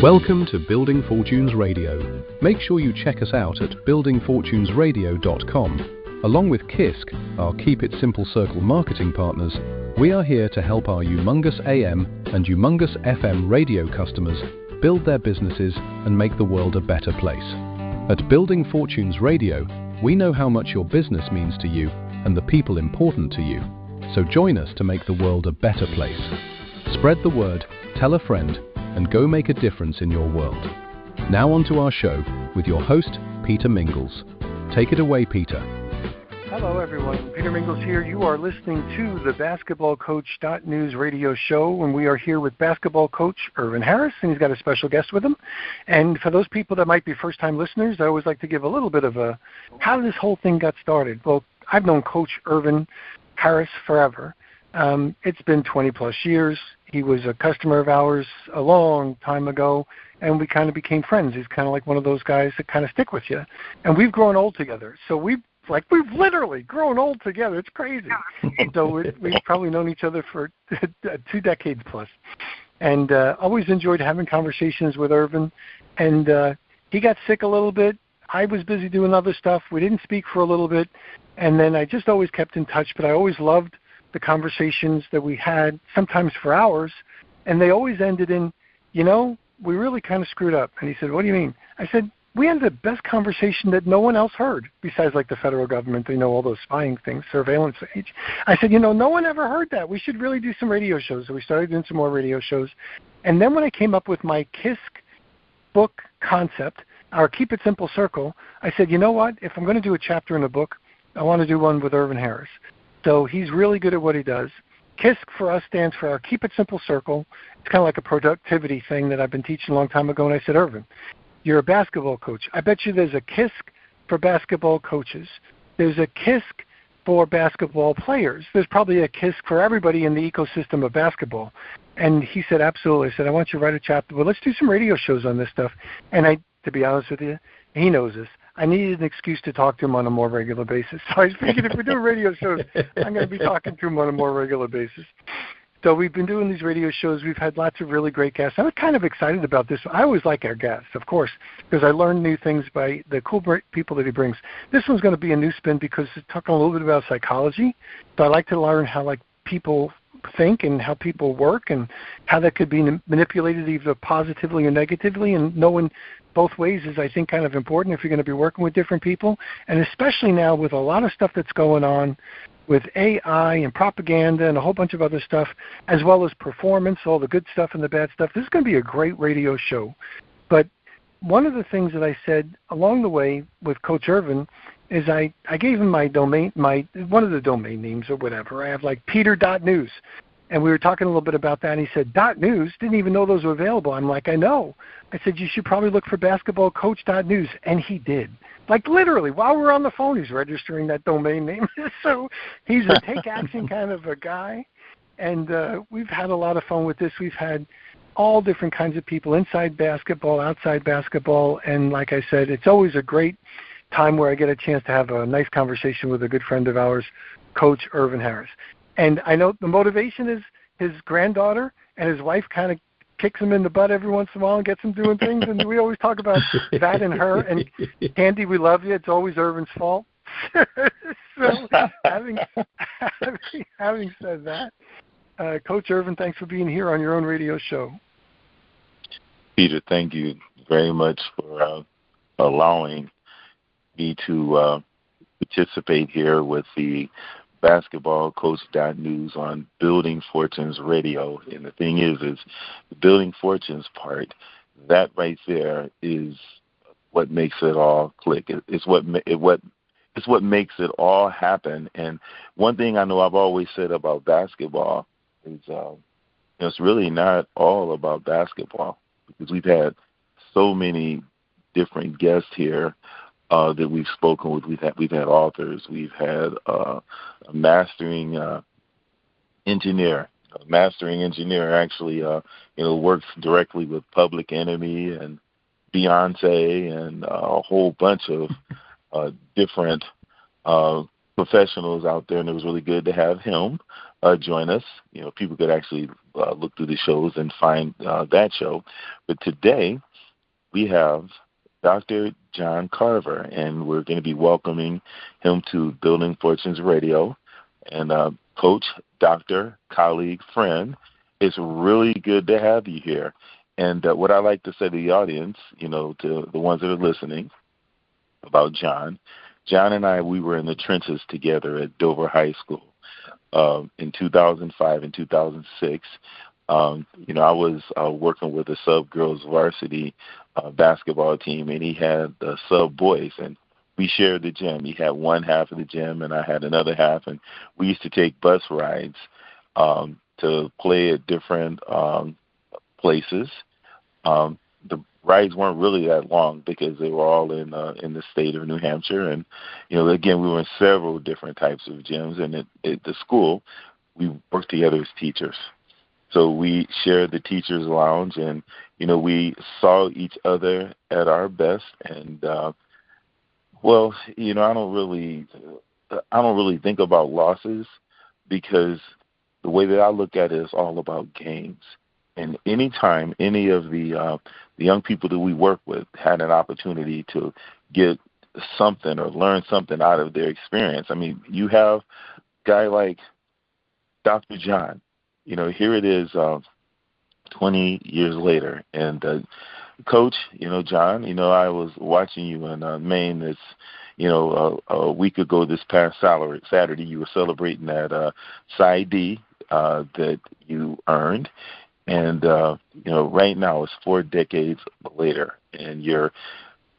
Welcome to Building Fortunes Radio. Make sure you check us out at buildingfortunesradio.com. Along with KISC, our Keep It Simple Circle marketing partners, we are here to help our Humongous AM and Humongous FM radio customers build their businesses and make the world a better place. At Building Fortunes Radio, we know how much your business means to you and the people important to you. So join us to make the world a better place. Spread the word, tell a friend, and go make a difference in your world. Now on to our show with your host, Peter Mingils. Take it away, Peter. Hello, everyone. Peter Mingils here. You are listening to the BasketballCoach.News radio show, and we are here with basketball coach Irvin Harris, and he's got a special guest with him. And for those people that might be first-time listeners, I always like to give a little bit of how this whole thing got started. Well, I've known Coach Irvin Harris forever. It's been 20-plus years. He was a customer of ours a long time ago, and we kind of became friends. He's kind of like one of those guys that kind of stick with you. And we've grown old together. So we've literally grown old together. It's crazy. So we've probably known each other for 2 decades plus. And always enjoyed having conversations with Irvin. And he got sick a little bit. I was busy doing other stuff. We didn't speak for a little bit. And then I just always kept in touch, but I always loved the conversations that we had, sometimes for hours, and they always ended in, we really kind of screwed up. And he said, what do you mean? I said, we had the best conversation that no one else heard, besides like the federal government. They know all those spying things, surveillance age. I said, no one ever heard that. We should really do some radio shows. So we started doing some more radio shows. And then when I came up with my KISC book concept, our Keep It Simple Circle, I said, you know what? If I'm going to do a chapter in a book, I want to do one with Irvin Harris. So he's really good at what he does. KISC for us stands for our Keep It Simple Circle. It's kind of like a productivity thing that I've been teaching a long time ago. And I said, Irvin, you're a basketball coach. I bet you there's a KISC for basketball coaches. There's a KISC for basketball players. There's probably a KISC for everybody in the ecosystem of basketball. And he said, absolutely. I said, I want you to write a chapter. Well, let's do some radio shows on this stuff. And to be honest with you, he knows this. I needed an excuse to talk to him on a more regular basis. So I figured if we're doing radio shows, I'm going to be talking to him on a more regular basis. So we've been doing these radio shows. We've had lots of really great guests. I'm kind of excited about this. I always like our guests, of course, because I learn new things by the cool people that he brings. This one's going to be a new spin because it's talking a little bit about psychology. So I like to learn how people think and how people work and how that could be manipulated either positively or negatively, and knowing both ways is, I think, kind of important if you're going to be working with different people, and especially now with a lot of stuff that's going on with AI and propaganda and a whole bunch of other stuff, as well as performance, all the good stuff and the bad stuff. This is going to be a great radio show. But one of the things that I said along the way with Coach Irvin is I gave him my domain, one of the domain names or whatever. I have like Peter.News. And we were talking a little bit about that, and he said, .news, didn't even know those were available. I'm like, I know. I said, you should probably look for basketballcoach.news, and he did. Like literally, while we're on the phone, he's registering that domain name. So he's a take action kind of a guy, and we've had a lot of fun with this. We've had all different kinds of people, inside basketball, outside basketball, and like I said, it's always a great time where I get a chance to have a nice conversation with a good friend of ours, Coach Irvin Harris. And I know the motivation is his granddaughter, and his wife kind of kicks him in the butt every once in a while and gets him doing things. And we always talk about that and her. And Candy, we love you. It's always Irvin's fault. So having said that, Coach Irvin, thanks for being here on your own radio show. Peter, thank you very much for allowing me to participate here with the BasketballCoach.News on Building Fortunes Radio. And the thing is the Building Fortunes part, that right there is what makes it all click. It's what makes it all happen. And one thing I know I've always said about basketball is it's really not all about basketball, because we've had so many different guests here that we've spoken with. We've had authors. We've had a mastering engineer. A mastering engineer actually, works directly with Public Enemy and Beyonce and a whole bunch of different professionals out there, and it was really good to have him join us. People could actually look through the shows and find that show. But today we have Dr. John Carver, and we're going to be welcoming him to Building Fortunes Radio. And coach, doctor, colleague, friend, it's really good to have you here. And what I like to say to the audience, to the ones that are listening about John and I, we were in the trenches together at Dover High School in 2005 and 2006. I was working with a sub-girls varsity basketball team, and he had sub-boys, and we shared the gym. He had one half of the gym, and I had another half, and we used to take bus rides to play at different places. The rides weren't really that long because they were all in the state of New Hampshire, and again, we were in several different types of gyms, and at the school, we worked together as teachers. So we shared the teachers' lounge, and we saw each other at our best, and I don't really think about losses, because the way that I look at it is all about gains. And anytime any of the young people that we work with had an opportunity to get something or learn something out of their experience, I mean, you have a guy like Dr. John. Here it is 20 years later. And Coach, John, I was watching you in Maine this, a week ago this past Saturday. You were celebrating that Psi D that you earned. And, right now it's 4 decades later, and you're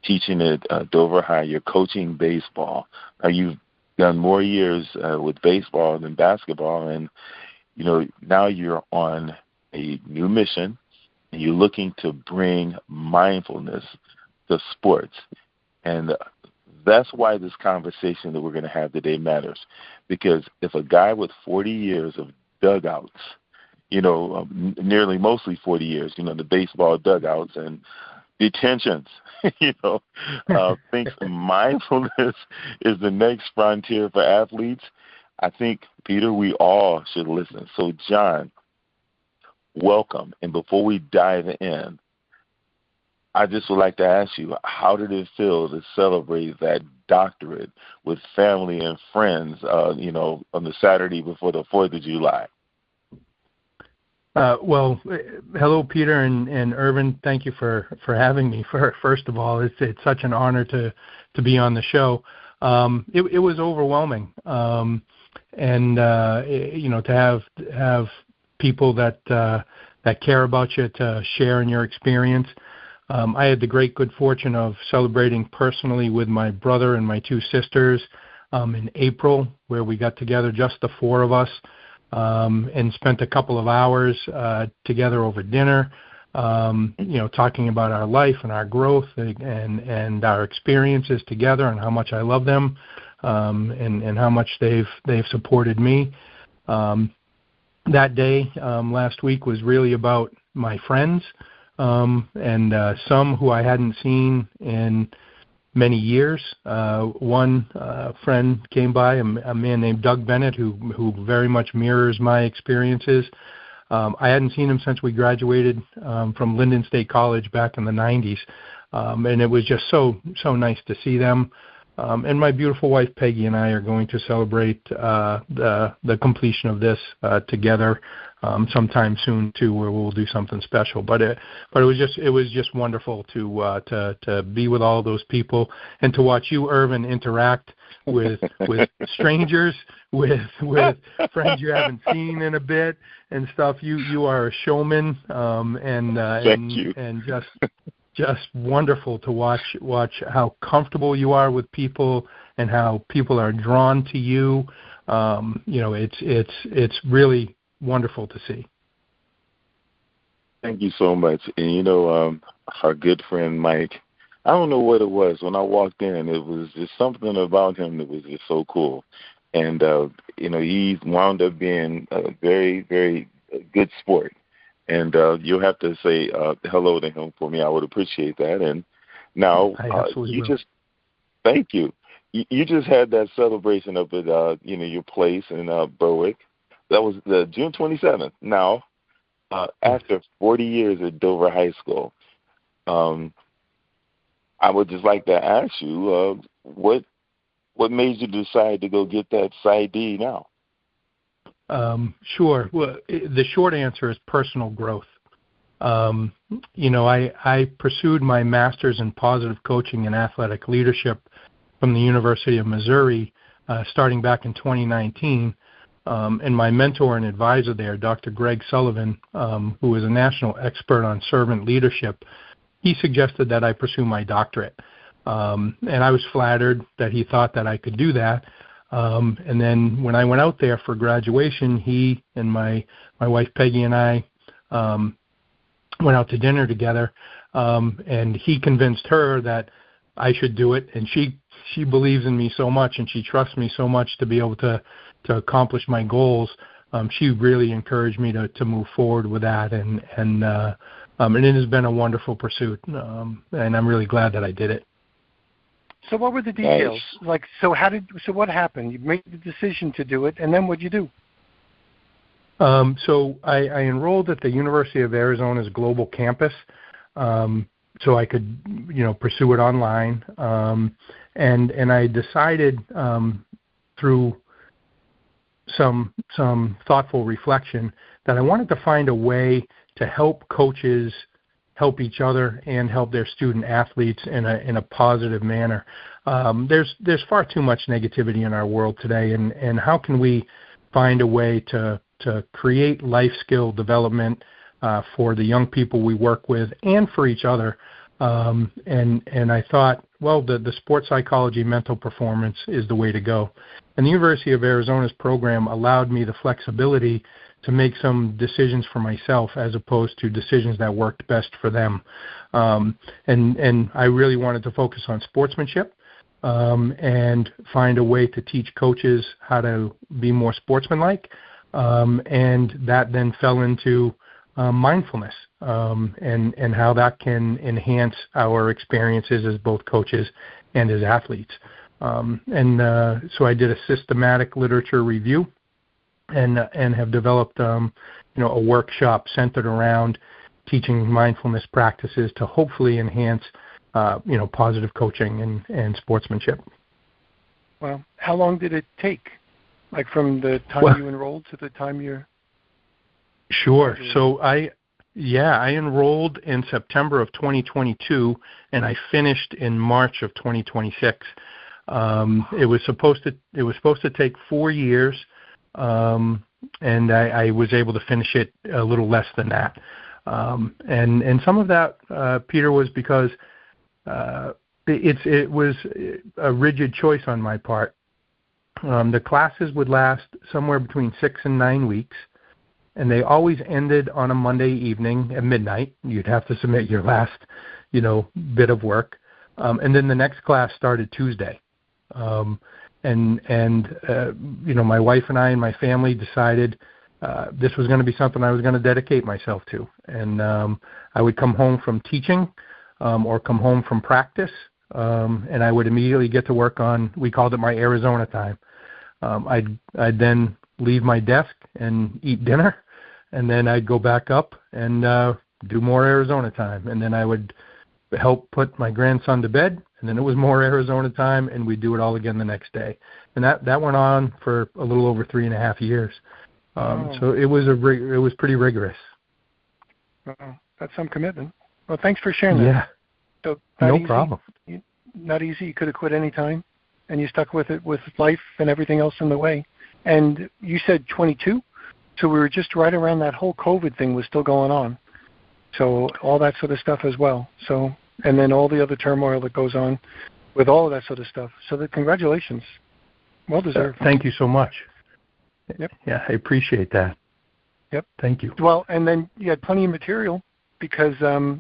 teaching at Dover High. You're coaching baseball. Now, you've done more years with baseball than basketball, and, now you're on a new mission, and you're looking to bring mindfulness to sports. And that's why this conversation that we're going to have today matters, because if a guy with 40 years of dugouts, nearly mostly 40 years, the baseball dugouts and detentions, thinks mindfulness is the next frontier for athletes, I think, Peter, we all should listen. So, John, welcome. And before we dive in, I just would like to ask you, how did it feel to celebrate that doctorate with family and friends, on the Saturday before the 4th of July? Well, hello, Peter and Irvin. Thank you for having me. First of all, it's such an honor to be on the show. It was overwhelming, and to have people that care about you to share in your experience. I had the great good fortune of celebrating personally with my brother and my 2 sisters in April, where we got together, just the 4 of us. And spent a couple of hours together over dinner, talking about our life and our growth and our experiences together, and how much I love them, and how much they've supported me. That day last week was really about my friends, and some who I hadn't seen in many years. One friend came by, a man named Doug Bennett, who very much mirrors my experiences. I hadn't seen him since we graduated from Linden State College back in the 90s, and it was just so nice to see them. And my beautiful wife Peggy and I are going to celebrate the completion of this together sometime soon too, where we'll do something special. But it was just wonderful to be with all those people and to watch you, Irvin, interact with strangers, with friends you haven't seen in a bit and stuff. You are a showman, and just wonderful to watch how comfortable you are with people and how people are drawn to you. It's really wonderful to see. Thank you so much. And our good friend Mike, I don't know what it was. When I walked in, it was just something about him that was just so cool. And he wound up being a very, very good sport. And you'll have to say hello to him for me. I would appreciate that. And now I absolutely will. Thank you. you just had that celebration up at your place in Berwick. That was the June 27th. Now, after 40 years at Dover High School, I would just like to ask you, what made you decide to go get that PhD now? Sure. Well, the short answer is personal growth. I pursued my master's in positive coaching and athletic leadership from the University of Missouri, starting back in 2019. And my mentor and advisor there, Dr. Greg Sullivan, who is a national expert on servant leadership, he suggested that I pursue my doctorate. And I was flattered that he thought that I could do that. And then when I went out there for graduation, he and my wife Peggy and I went out to dinner together, and he convinced her that I should do it. And she believes in me so much, and she trusts me so much to be able to accomplish my goals. She really encouraged me to move forward with that, and it has been a wonderful pursuit, and I'm really glad that I did it. So what were the details? So what happened? You made the decision to do it, and then what'd you do? So I enrolled at the University of Arizona's global campus, so I could, pursue it online. And I decided through some thoughtful reflection that I wanted to find a way to help coaches help each other and help their student athletes in a positive manner. There's far too much negativity in our world today, and how can we find a way to create life skill development for the young people we work with and for each other. And I thought, well, the sports psychology mental performance is the way to go. And the University of Arizona's program allowed me the flexibility to make some decisions for myself as opposed to decisions that worked best for them. And I really wanted to focus on sportsmanship and find a way to teach coaches how to be more sportsmanlike. And that then fell into mindfulness and how that can enhance our experiences as both coaches and as athletes. So I did a systematic literature review and have developed a workshop centered around teaching mindfulness practices to hopefully enhance positive coaching and sportsmanship. Well, how long did it take? Like from the time you enrolled to the time you're... Sure. So I enrolled in September of 2022, and I finished in March of 2026. It was supposed to take 4 years, and I was able to finish it a little less than that. And some of that, Peter, was because it was a rigid choice on my part. The classes would last somewhere between 6 and 9 weeks, and they always ended on a Monday evening at midnight. You'd have to submit your last, bit of work, and then the next class started Tuesday. My wife and I and my family decided this was going to be something I was going to dedicate myself to, and I would come home from teaching or come home from practice, and I would immediately get to work on, we called it my Arizona time. I'd then leave my desk and eat dinner, and then I'd go back up and do more Arizona time. And then I would help put my grandson to bed, and then it was more Arizona time, and we'd do it all again the next day. And that went on for a little over 3.5 years. So it was pretty rigorous. That's some commitment. Well, thanks for sharing that. Yeah. So no problem. Not easy. You could have quit any time, and you stuck with it with life and everything else in the way. And you said 22, so we were just right around that whole COVID thing was still going on. So all that sort of stuff as well. So, and then all the other turmoil that goes on with all of that sort of stuff. So congratulations. Well deserved. Thank you so much. Yep. Yeah, I appreciate that. Yep. Thank you. Well, and then you had plenty of material because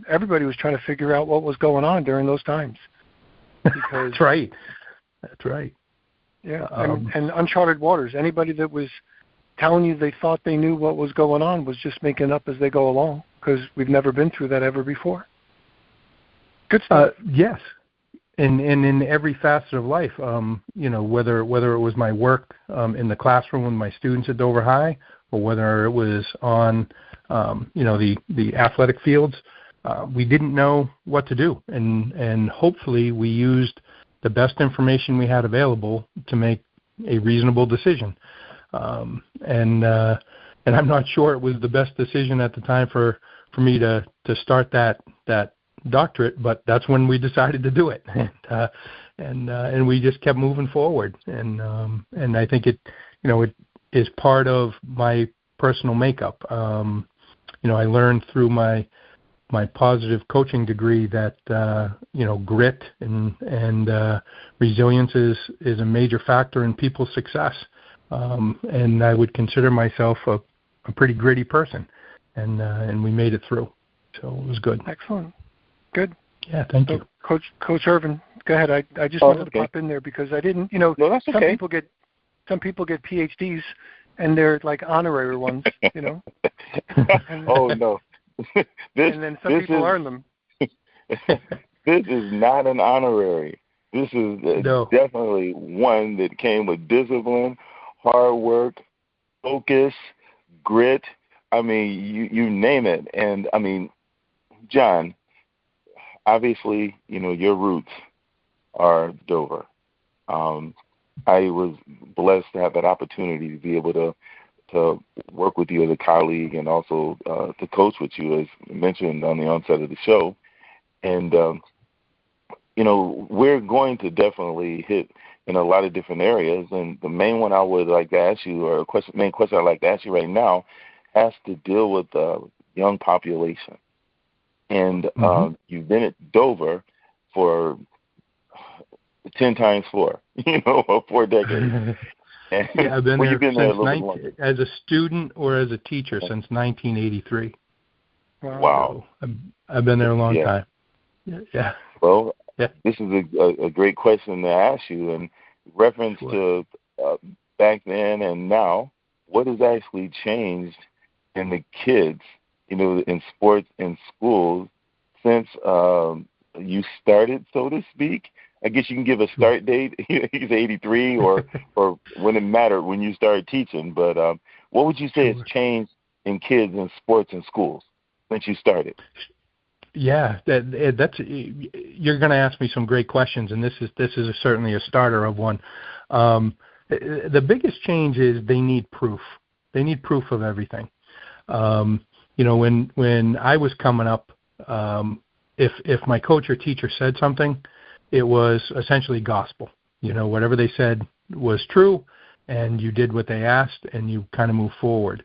everybody was trying to figure out what was going on during those times. Because That's right. Yeah, and uncharted waters. Anybody that was telling you they thought they knew what was going on was just making up as they go along because we've never been through that ever before. Good stuff. Yes. And in every facet of life, whether it was my work in the classroom with my students at Dover High, or whether it was on, the athletic fields, we didn't know what to do, and hopefully we used the best information we had available to make a reasonable decision. And I'm not sure it was the best decision at the time for me to start that doctorate, but that's when we decided to do it, and we just kept moving forward, and I think it is part of my personal makeup. I learned through my positive coaching degree that grit and resilience is a major factor in people's success, and I would consider myself a pretty gritty person, and we made it through, so it was good. Excellent. Good. Yeah, thank you. Coach Irvin, go ahead. I just wanted to pop in there because I didn't, No, that's okay. Some people get PhDs and they're like honorary ones, And, oh no. and then some people earn them. This is not an honorary. This is definitely one that came with discipline, hard work, focus, grit. I mean, you name it. And I mean, John, obviously, your roots are Dover. I was blessed to have that opportunity to be able to work with you as a colleague and also to coach with you, as mentioned on the onset of the show. And, we're going to definitely hit in a lot of different areas. And the main one I would like to ask you, or main question I'd like to ask you right now, has to deal with the young population. And you've been at Dover for 10 times 4, 4 decades. Yeah, I've been there as a student or as a teacher since 1983. Wow. So I've been there a long time. Yeah. Well, this is a great question to ask you. In reference to back then and now, what has actually changed in the kids, in sports and schools since you started, so to speak? I guess you can give a start date. He's 83 or when it mattered when you started teaching. But what would you say has changed in kids in sports and schools since you started? Yeah, that's you're going to ask me some great questions, and this is certainly a starter of one. The biggest change is they need proof. They need proof of everything. When I was coming up, if my coach or teacher said something, it was essentially gospel. Whatever they said was true, and you did what they asked, and you kind of move forward.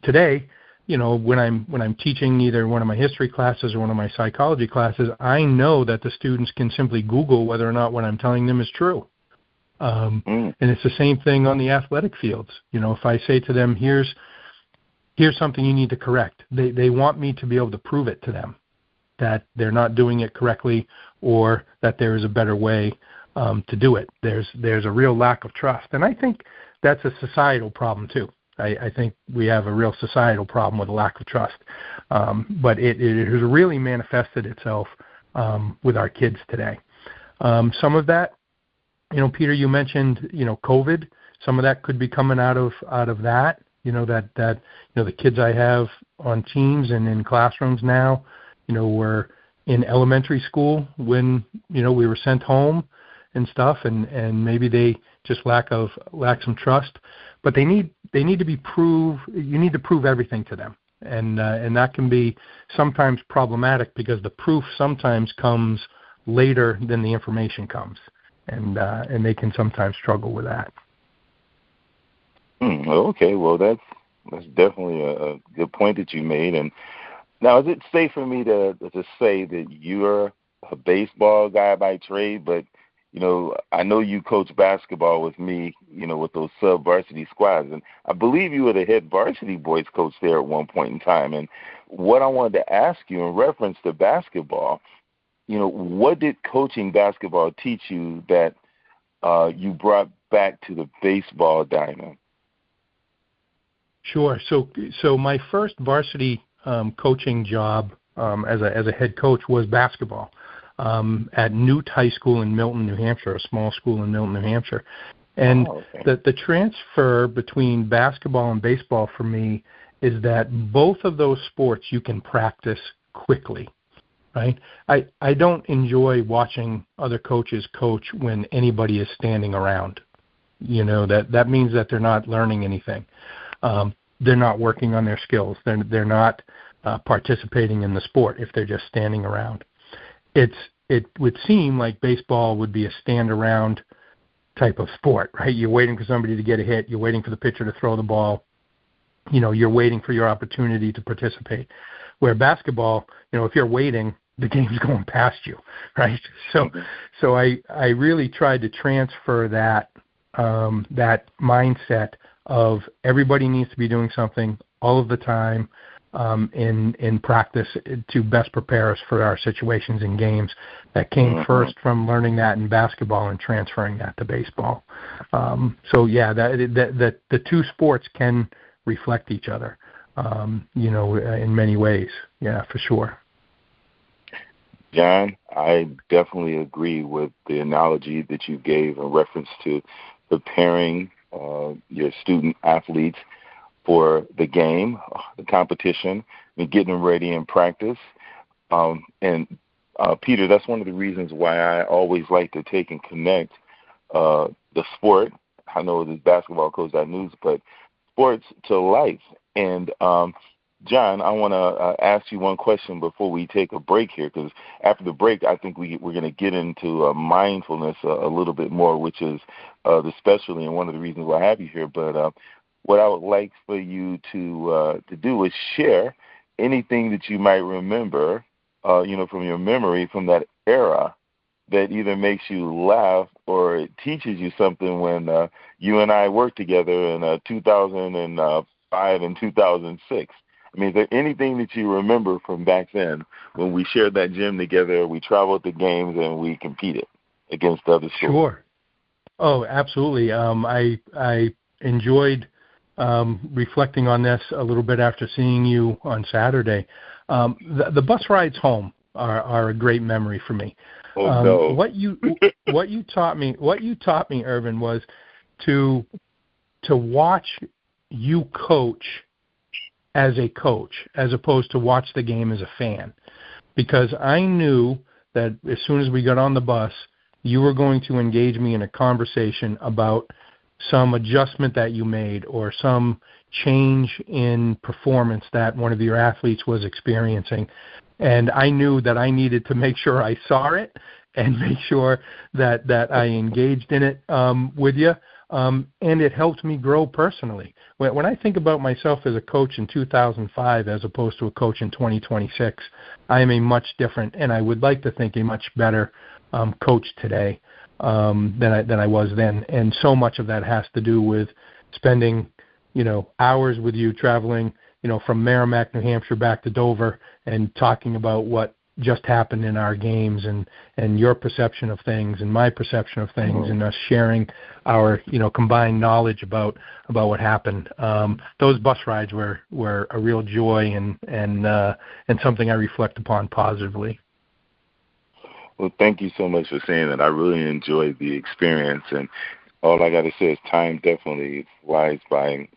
Today, when I'm teaching either one of my history classes or one of my psychology classes, I know that the students can simply Google whether or not what I'm telling them is true. And it's the same thing on the athletic fields. If I say to them, here's something you need to correct, they want me to be able to prove it to them, that they're not doing it correctly or that there is a better way to do it. There's a real lack of trust. And I think that's a societal problem too. I think we have a real societal problem with a lack of trust. But it has really manifested itself with our kids today. Some of that, Peter, you mentioned, COVID. Some of that could be coming out of that. The kids I have on teams and in classrooms now, were in elementary school when, we were sent home and stuff, and maybe they just lack some trust. But they need to be you need to prove everything to them. And that can be sometimes problematic because the proof sometimes comes later than the information comes. And they can sometimes struggle with that. Okay, well, that's definitely a good point that you made. And now, is it safe for me to say that you're a baseball guy by trade, but I know you coach basketball with me, with those sub-varsity squads, and I believe you were the head varsity boys coach there at one point in time. And what I wanted to ask you in reference to basketball, what did coaching basketball teach you that you brought back to the baseball diamond? Sure. So my first varsity coaching job as a head coach was basketball. at Newt High School in Milton, New Hampshire, a small school in Milton, New Hampshire. And the transfer between basketball and baseball for me is that both of those sports you can practice quickly, right? I don't enjoy watching other coaches coach when anybody is standing around. You know, that means that they're not learning anything. They're not working on their skills. They're not participating in the sport if they're just standing around. It would seem like baseball would be a stand around type of sport, right? You're waiting for somebody to get a hit. You're waiting for the pitcher to throw the ball. You know, you're waiting for your opportunity to participate. Where basketball, you know, if you're waiting, the game's going past you, right? So I really tried to transfer that mindset of everybody needs to be doing something all of the time in practice to best prepare us for our situations in games. That came first from learning that in basketball and transferring that to baseball. So yeah, that the two sports can reflect each other, you know, in many ways. Yeah, for sure. John, I definitely agree with the analogy that you gave in reference to preparing your student athletes for the game, the competition, and getting them ready in practice. Peter, that's one of the reasons why I always like to take and connect the sport. I know this basketball coach at News, but sports to life. And John, I want to ask you one question before we take a break here, because after the break, I think we're going to get into mindfulness a little bit more, which is the specialty and one of the reasons why I have you here. But what I would like for you to do is share anything that you might remember, you know, from your memory from that era that either makes you laugh or it teaches you something when you and I worked together in 2005 and 2006. I mean, is there anything that you remember from back then when we shared that gym together, we traveled to games, and we competed against other schools? Sure. Oh, absolutely. I enjoyed reflecting on this a little bit after seeing you on Saturday. The bus rides home are a great memory for me. Oh, no. What you taught me, Irvin, was to watch you coach as a coach, as opposed to watch the game as a fan, because I knew that as soon as we got on the bus, you were going to engage me in a conversation about some adjustment that you made or some change in performance that one of your athletes was experiencing. And I knew that I needed to make sure I saw it and make sure that I engaged in it with you. And it helped me grow personally. When I think about myself as a coach in 2005 as opposed to a coach in 2026, I am a much different, and I would like to think a much better coach today than I was then. And so much of that has to do with spending, you know, hours with you traveling, you know, from Merrimack, New Hampshire back to Dover and talking about what just happened in our games and your perception of things and my perception of things and us sharing our, you know, combined knowledge about what happened. Those bus rides were a real joy and something I reflect upon positively. Well, thank you so much for saying that. I really enjoyed the experience, and all I got to say is time definitely flies by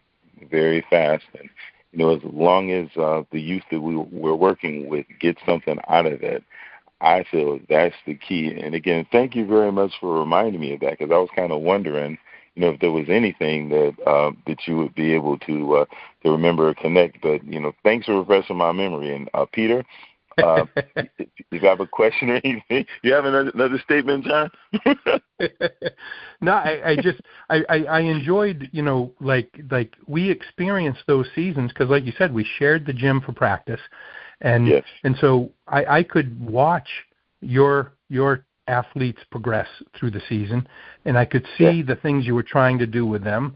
very fast. And you know, as long as the youth that we're working with get something out of it, I feel that's the key. And again, thank you very much for reminding me of that, because I was kind of wondering, you know, if there was anything that you would be able to remember or connect. But you know, thanks for refreshing my memory. And Peter, if you have a question or anything, you have another statement, John? No, I enjoyed, you know, like we experienced those seasons because, like you said, we shared the gym for practice, and yes. And so I could watch your athletes progress through the season, and I could see the things you were trying to do with them.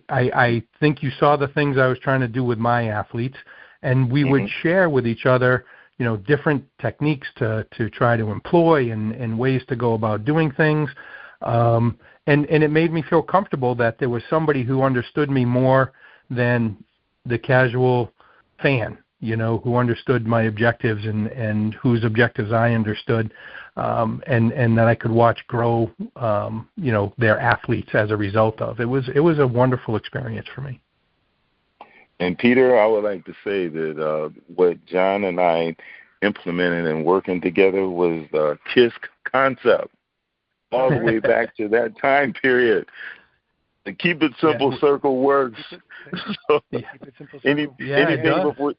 I think you saw the things I was trying to do with my athletes, and we would share with each other, you know, different techniques to try to employ and ways to go about doing things. And it made me feel comfortable that there was somebody who understood me more than the casual fan, who understood my objectives and whose objectives I understood, and that I could watch grow, their athletes as a result of. It was a wonderful experience for me. And Peter, I would like to say that what John and I implemented and working together was the KISS concept, all the way back to that time period. The Keep It Simple circle works. So anything before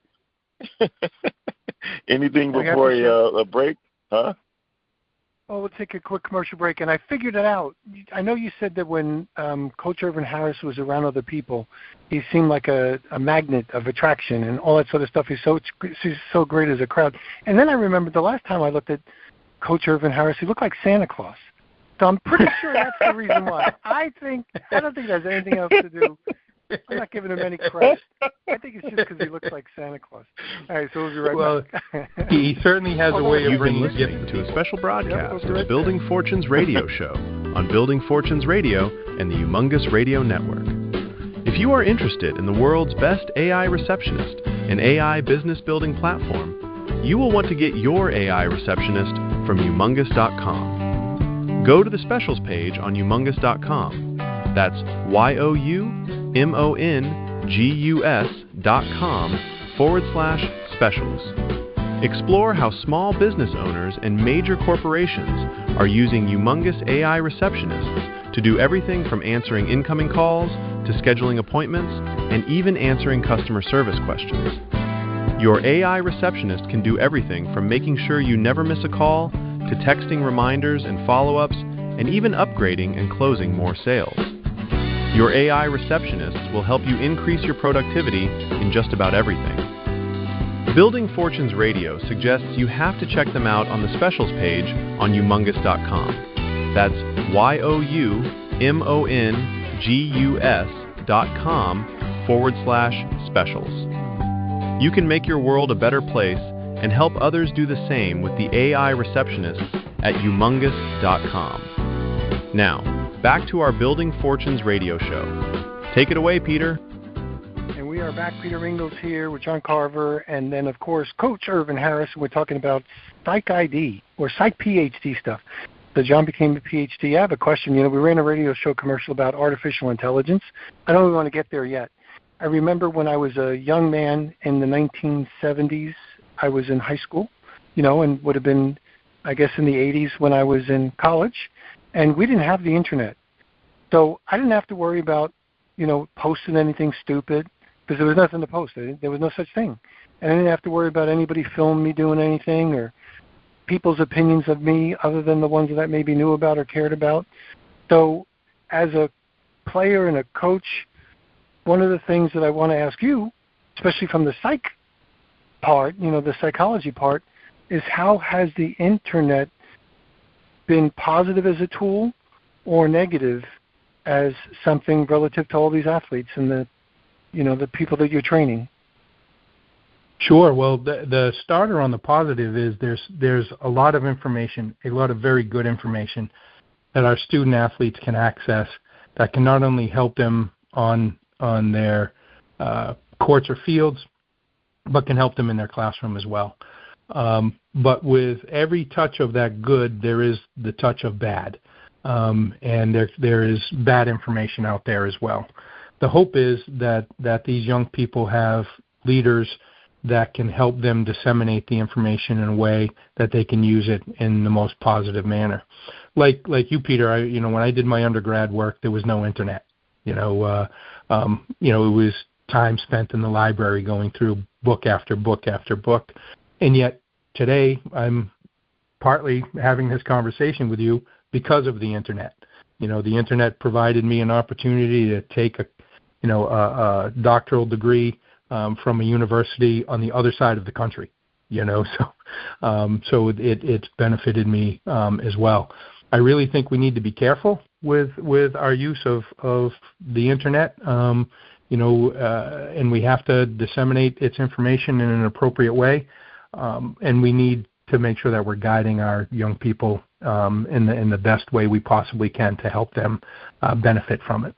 anything before a break, huh? Well, we'll take a quick commercial break, and I figured it out. I know you said that when Coach Irvin Harris was around other people, he seemed like a magnet of attraction and all that sort of stuff. He's so great as a crowd. And then I remembered the last time I looked at Coach Irvin Harris, he looked like Santa Claus. So I'm pretty sure that's the reason why. I don't think it has anything else to do. I'm not giving him any credit. I think it's just because he looks like Santa Claus. All right, so we'll be right back. He certainly has a way of bringing listening to a special broadcast of Building Fortunes Radio Show on Building Fortunes Radio and the Humongous Radio Network. If you are interested in the world's best AI receptionist and AI business building platform, you will want to get your AI receptionist from humongous.com. Go to the specials page on humongous.com. That's YOUMONGUS.com/specials. Explore how small business owners and major corporations are using Humongous AI receptionists to do everything from answering incoming calls to scheduling appointments and even answering customer service questions. Your AI receptionist can do everything from making sure you never miss a call to texting reminders and follow-ups and even upgrading and closing more sales. Your AI receptionists will help you increase your productivity in just about everything. Building Fortunes Radio suggests you have to check them out on the specials page on humongous.com. That's YOUMONGUS.com/specials. You can make your world a better place and help others do the same with the AI receptionists at humongous.com. Now, back to our Building Fortunes radio show. Take it away, Peter. And we are back. Peter Mingils here with John Carver, and then, of course, Coach Irvin Harris. We're talking about Psych ID or Psych PhD stuff. So John became a PhD. I have a question. We ran a radio show commercial about artificial intelligence. I don't really want to get there yet. I remember when I was a young man in the 1970s, I was in high school, and would have been, I guess, in the 80s when I was in college. And we didn't have the internet. So I didn't have to worry about, posting anything stupid because there was nothing to post. There was no such thing. And I didn't have to worry about anybody filming me doing anything or people's opinions of me other than the ones that I maybe knew about or cared about. So as a player and a coach, one of the things that I want to ask you, especially from the psych part, the psychology part, is how has the internet been positive as a tool or negative as something relative to all these athletes and the people that you're training? Sure. Well, the starter on the positive is there's a lot of information, a lot of very good information that our student athletes can access that can not only help them on their courts or fields, but can help them in their classroom as well. But with every touch of that good, there is the touch of bad. And there is bad information out there as well. The hope is that these young people have leaders that can help them disseminate the information in a way that they can use it in the most positive manner. Like you, Peter, when I did my undergrad work, there was no internet. It was time spent in the library going through book after book after book. And yet today I'm partly having this conversation with you because of the internet. The internet provided me an opportunity to take a doctoral degree from a university on the other side of the country. So it's benefited me as well. I really think we need to be careful with our use of the internet. And we have to disseminate its information in an appropriate way. And we need to make sure that we're guiding our young people in the best way we possibly can to help them benefit from it.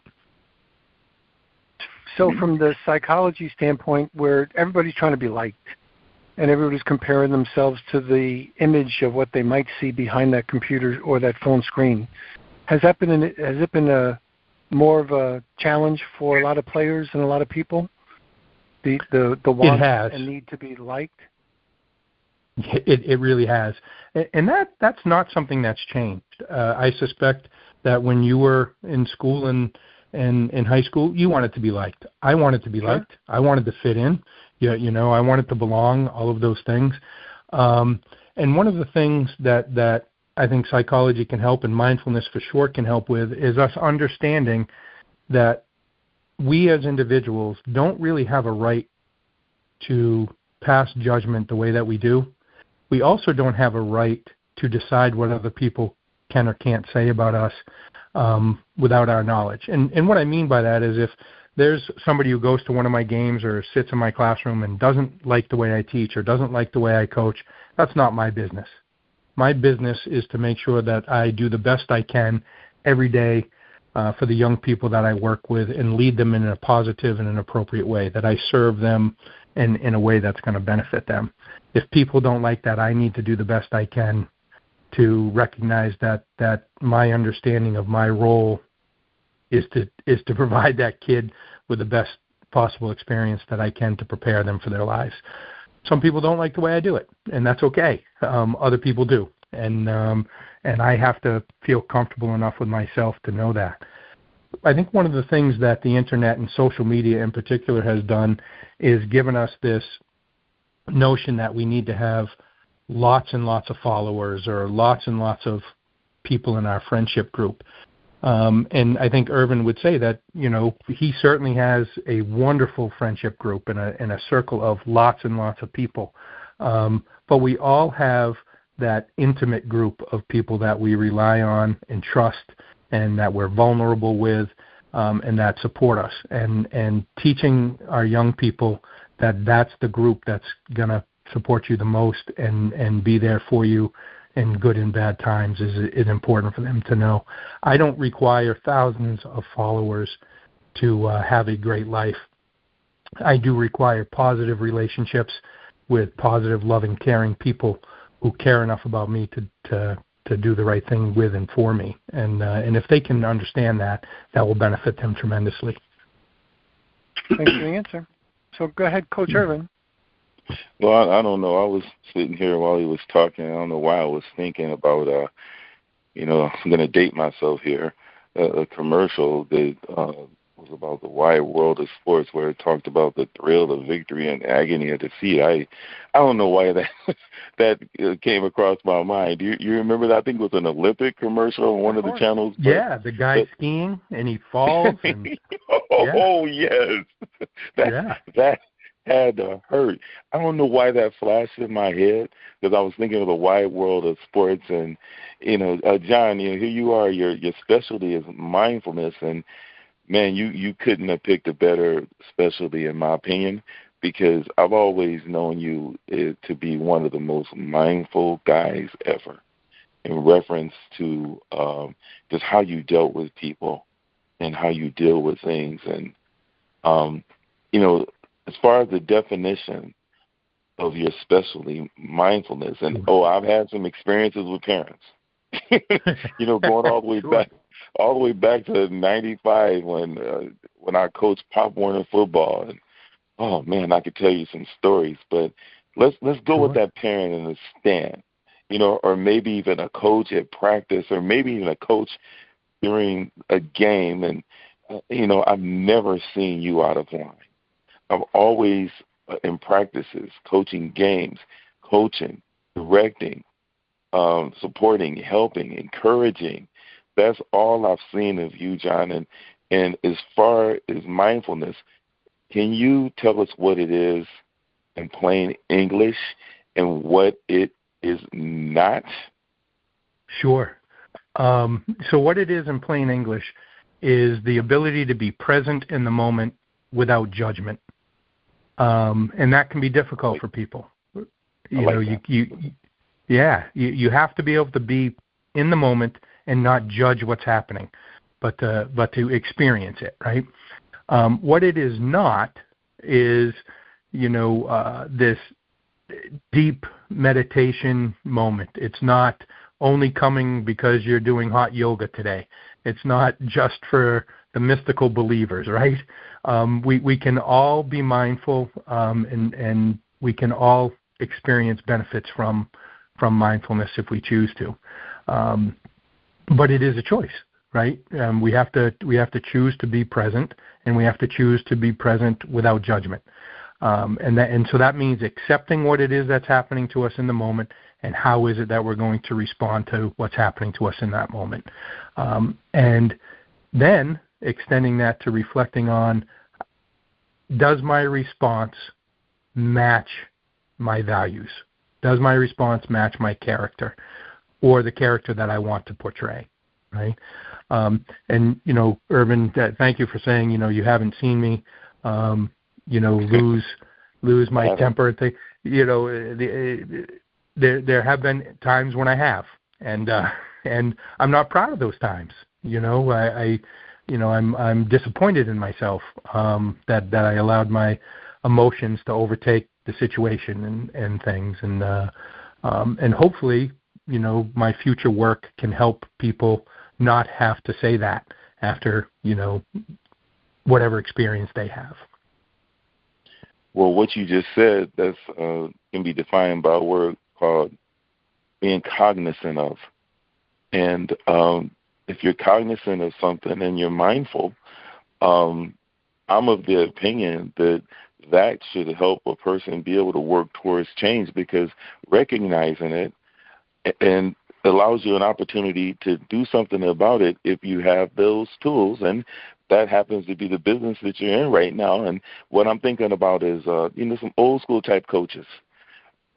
So from the psychology standpoint, where everybody's trying to be liked, and everybody's comparing themselves to the image of what they might see behind that computer or that phone screen, has it been a more of a challenge for a lot of players and a lot of people? The want and need to be liked? It really has. And that's not something that's changed. I suspect that when you were in school and in high school, you wanted to be liked. I wanted to be liked. I wanted to fit in. I wanted to belong, all of those things. And one of the things that I think psychology can help, and mindfulness for short can help with, is us understanding that we as individuals don't really have a right to pass judgment the way that we do. We also don't have a right to decide what other people can or can't say about us without our knowledge. And what I mean by that is if there's somebody who goes to one of my games or sits in my classroom and doesn't like the way I teach or doesn't like the way I coach, that's not my business. My business is to make sure that I do the best I can every day for the young people that I work with and lead them in a positive and an appropriate way, that I serve them in a way that's going to benefit them. If people don't like that, I need to do the best I can to recognize that my understanding of my role is to provide that kid with the best possible experience that I can to prepare them for their lives. Some people don't like the way I do it, and that's okay. Other people do, and I have to feel comfortable enough with myself to know that. I think one of the things that the internet and social media in particular has done is given us this notion that we need to have lots and lots of followers or lots and lots of people in our friendship group. And I think Irvin would say that, he certainly has a wonderful friendship group and a circle of lots and lots of people. But we all have that intimate group of people that we rely on and trust and that we're vulnerable with and that support us. And teaching our young people that that's the group that's going to support you the most and be there for you in good and bad times is important for them to know. I don't require thousands of followers to have a great life. I do require positive relationships with positive, loving, caring people who care enough about me to do the right thing with and for me. And if they can understand that will benefit them tremendously. Thanks for the answer. So go ahead, Coach Irvin. Well, I don't know. I was sitting here while he was talking. I don't know why I was thinking about, I'm going to date myself here, a commercial that was about the wide world of sports where it talked about the thrill of victory and agony of defeat. I don't know why that came across my mind. Do you remember that? I think it was an Olympic commercial on one of the channels. Yeah, the guy skiing and he falls. And, yes. That had to hurt. I don't know why that flashed in my head because I was thinking of the wide world of sports. And, John, here you are. Your specialty is mindfulness. And, man, you couldn't have picked a better specialty, in my opinion, because I've always known you to be one of the most mindful guys ever in reference to just how you dealt with people and how you deal with things. And, as far as the definition of your specialty, mindfulness, and I've had some experiences with parents, going all the way back. All the way back to '95 when I coached Pop Warner football, and oh man, I could tell you some stories. But let's go with that parent in the stand, or maybe even a coach at practice, or maybe even a coach during a game. And I've never seen you out of line. I've always in practices, coaching games, coaching, directing, supporting, helping, encouraging. That's all I've seen of you, John. And as far as mindfulness, can you tell us what it is in plain English and what it is not? Sure. So what it is in plain English is the ability to be present in the moment without judgment. And that can be difficult for people. You have to be able to be in the moment and not judge what's happening, but to experience it, right? What it is not is, this deep meditation moment. It's not only coming because you're doing hot yoga today. It's not just for the mystical believers, right? We can all be mindful, and we can all experience benefits from mindfulness if we choose to. But it is a choice, right? We have to choose to be present, and we have to choose to be present without judgment. And so that means accepting what it is that's happening to us in the moment, and how is it that we're going to respond to what's happening to us in that moment. And then extending that to reflecting on, does my response match my values? Does my response match my character, or the character that I want to portray, right? And, Irvin, thank you for saying, you haven't seen me, lose my temper. There have been times when I have, and I'm not proud of those times. I'm disappointed in myself that I allowed my emotions to overtake the situation and things, and hopefully, my future work can help people not have to say that after whatever experience they have. Well, what you just said, that's can be defined by a word called being cognizant of. And if you're cognizant of something and you're mindful, I'm of the opinion that should help a person be able to work towards change, because recognizing it and allows you an opportunity to do something about it if you have those tools. And that happens to be the business that you're in right now. And what I'm thinking about is, some old school type coaches.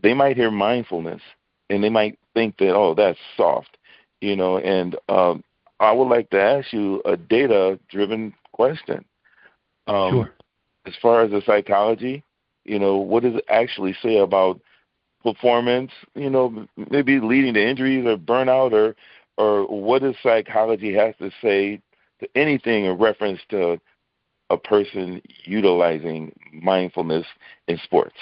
They might hear mindfulness and they might think that, oh, that's soft, and I would like to ask you a data-driven question. Sure. As far as the psychology, what does it actually say about performance, maybe leading to injuries or burnout, or what does psychology have to say to anything in reference to a person utilizing mindfulness in sports?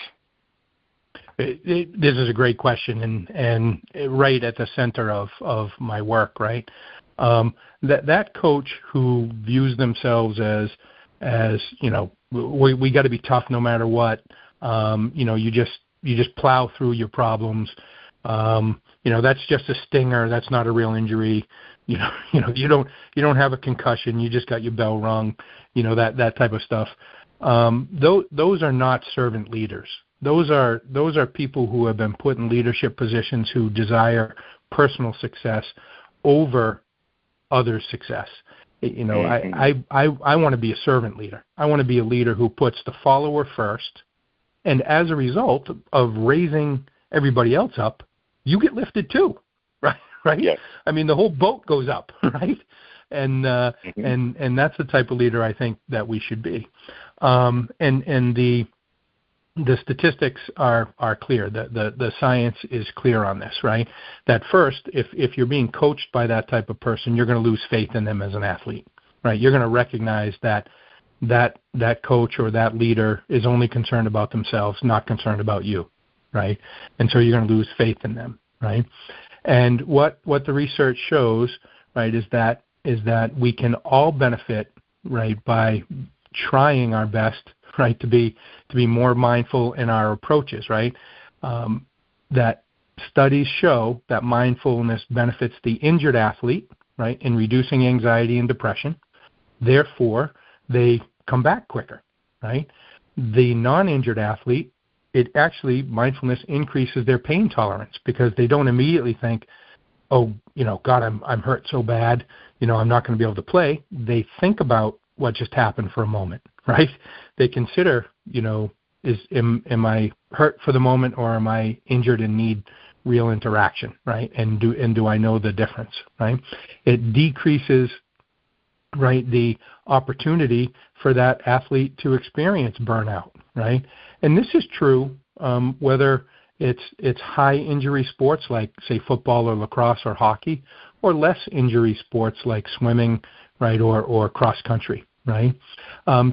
This is a great question, and right at the center of my work, right? That coach who views themselves as we got to be tough no matter what. You just plow through your problems. That's just a stinger. That's not a real injury. You don't have a concussion. You just got your bell rung. That type of stuff. Those are not servant leaders. Those are people who have been put in leadership positions who desire personal success over others' success. I want to be a servant leader. I want to be a leader who puts the follower first, and as a result of raising everybody else up, you get lifted too, right? Yes. I mean, the whole boat goes up, right? And and that's the type of leader I think that we should be. And the statistics are clear. The science is clear on this, right? That first, if you're being coached by that type of person, you're going to lose faith in them as an athlete, right? You're going to recognize that coach or that leader is only concerned about themselves, not concerned about you, right? And so you're going to lose faith in them, right? And what the research shows, right, is that we can all benefit, right, by trying our best, right, to be more mindful in our approaches, right? That studies show that mindfulness benefits the injured athlete, right, in reducing anxiety and depression. Therefore, they come back quicker, right? The non-injured athlete, mindfulness increases their pain tolerance because they don't immediately think, oh, God, I'm hurt so bad, I'm not going to be able to play. They think about what just happened for a moment, right? They consider, am I hurt for the moment, or am I injured and need real interaction, right? And do I know the difference, right? It decreases, right, the opportunity for that athlete to experience burnout, right? And this is true whether it's high injury sports like, say, football or lacrosse or hockey, or less injury sports like swimming, right, or cross country, right?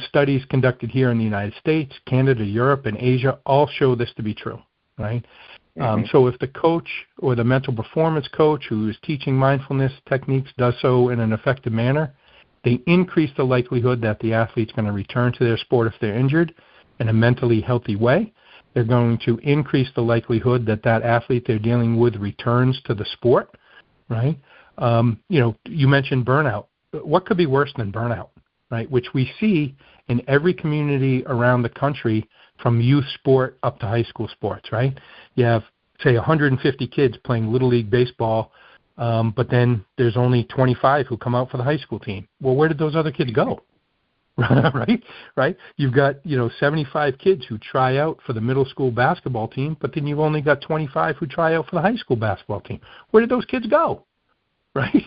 Studies conducted here in the United States, Canada, Europe, and Asia all show this to be true, right? So if the coach or the mental performance coach who is teaching mindfulness techniques does so in an effective manner, they increase the likelihood that the athlete's going to return to their sport if they're injured in a mentally healthy way. They're going to increase the likelihood that that athlete they're dealing with returns to the sport, right? You mentioned burnout. What could be worse than burnout, right? Which we see in every community around the country from youth sport up to high school sports, right? You have, say, 150 kids playing Little League baseball, but then there's only 25 who come out for the high school team. Well, where did those other kids go? Right? You've got, 75 kids who try out for the middle school basketball team, but then you've only got 25 who try out for the high school basketball team. Where did those kids go? Right?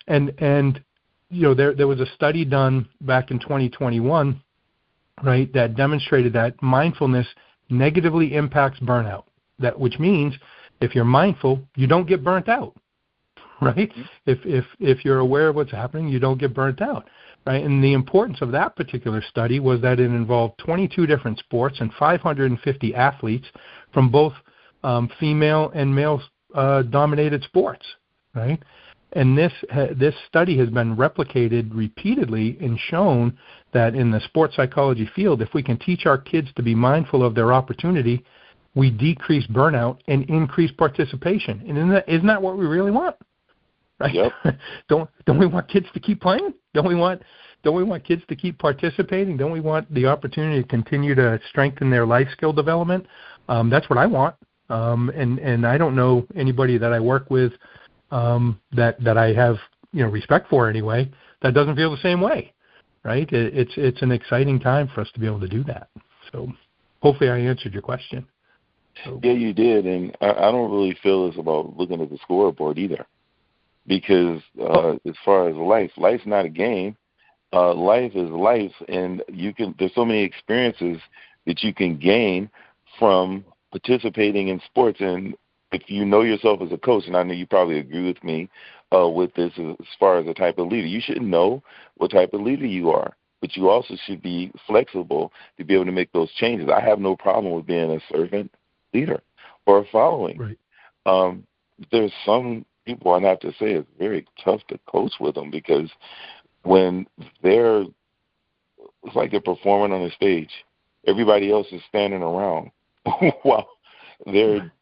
And there was a study done back in 2021, right, that demonstrated that mindfulness negatively impacts burnout. Which means if you're mindful, you don't get burnt out, right? If you're aware of what's happening, you don't get burnt out, right? And the importance of that particular study was that it involved 22 different sports and 550 athletes from both female and male dominated sports, right? And this study has been replicated repeatedly and shown that in the sports psychology field, if we can teach our kids to be mindful of their opportunity, we decrease burnout and increase participation. And isn't that what we really want? Right? Yep. Don't we want kids to keep playing? Don't we want kids to keep participating? Don't we want the opportunity to continue to strengthen their life skill development? That's what I want. And I don't know anybody that I work with that I have respect for anyway that doesn't feel the same way. Right? It's an exciting time for us to be able to do that. So hopefully I answered your question. Yeah, you did, and I don't really feel it's about looking at the scoreboard either, because as far as life's not a game. Life is life, and there's so many experiences that you can gain from participating in sports. And if you know yourself as a coach, and I know you probably agree with me with this as far as the type of leader, you should know what type of leader you are. But you also should be flexible to be able to make those changes. I have no problem with being a servant leader or following. Right. There's some people, I have to say, it's very tough to coach with them, because when it's like they're performing on a stage, everybody else is standing around while they're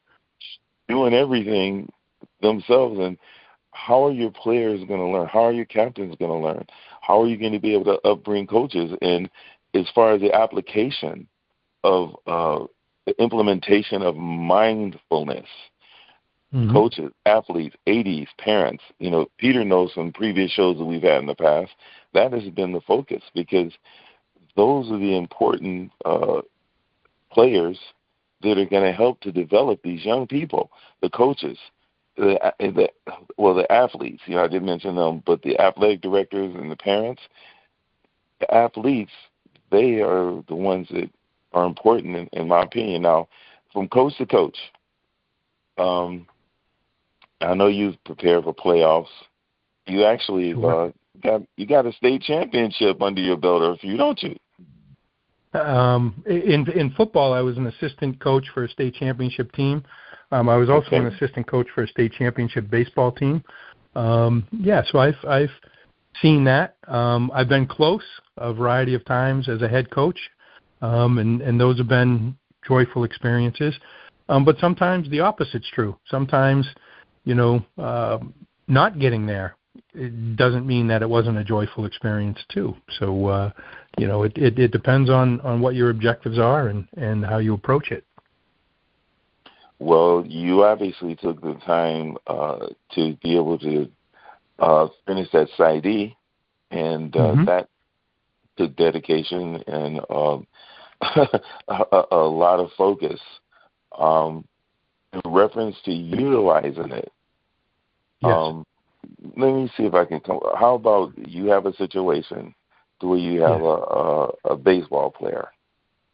doing everything themselves. And how are your players going to learn? How are your captains going to learn? How are you going to be able to upbring coaches? And as far as the application of the implementation of mindfulness, coaches, athletes, ADs, parents, Peter knows from previous shows that we've had in the past, that has been the focus, because those are the important players that are going to help to develop these young people, the coaches, the athletes. I didn't mention them, but the athletic directors and the parents, the athletes, they are the ones that are important in my opinion. Now, from coach to coach, I know you've prepared for playoffs. You actually got a state championship under your belt, or a few, don't you? In football, I was an assistant coach for a state championship team. I was also an assistant coach for a state championship baseball team. So I've seen that. I've been close a variety of times as a head coach, and those have been joyful experiences. But sometimes the opposite's true. Sometimes, not getting there, it doesn't mean that it wasn't a joyful experience too. So, it depends on what your objectives are and how you approach it. Well, you obviously took the time to be able to finish that PhD, and that took dedication and a lot of focus in reference to utilizing it. Yes. Let me see if I can come. How about you have a situation where you have a baseball player.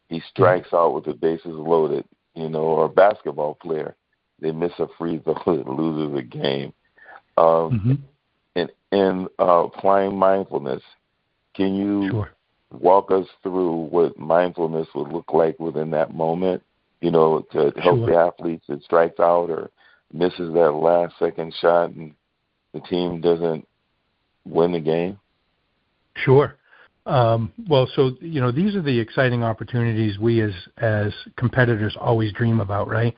He strikes out with the bases loaded, or a basketball player. They miss a free throw that loses a game. And applying mindfulness, Can you Sure. walk us through what mindfulness would look like within that moment, to help Sure. the athletes that strikes out or misses that last second shot and the team doesn't win the game? Sure. Well, so, these are the exciting opportunities we as competitors always dream about, right?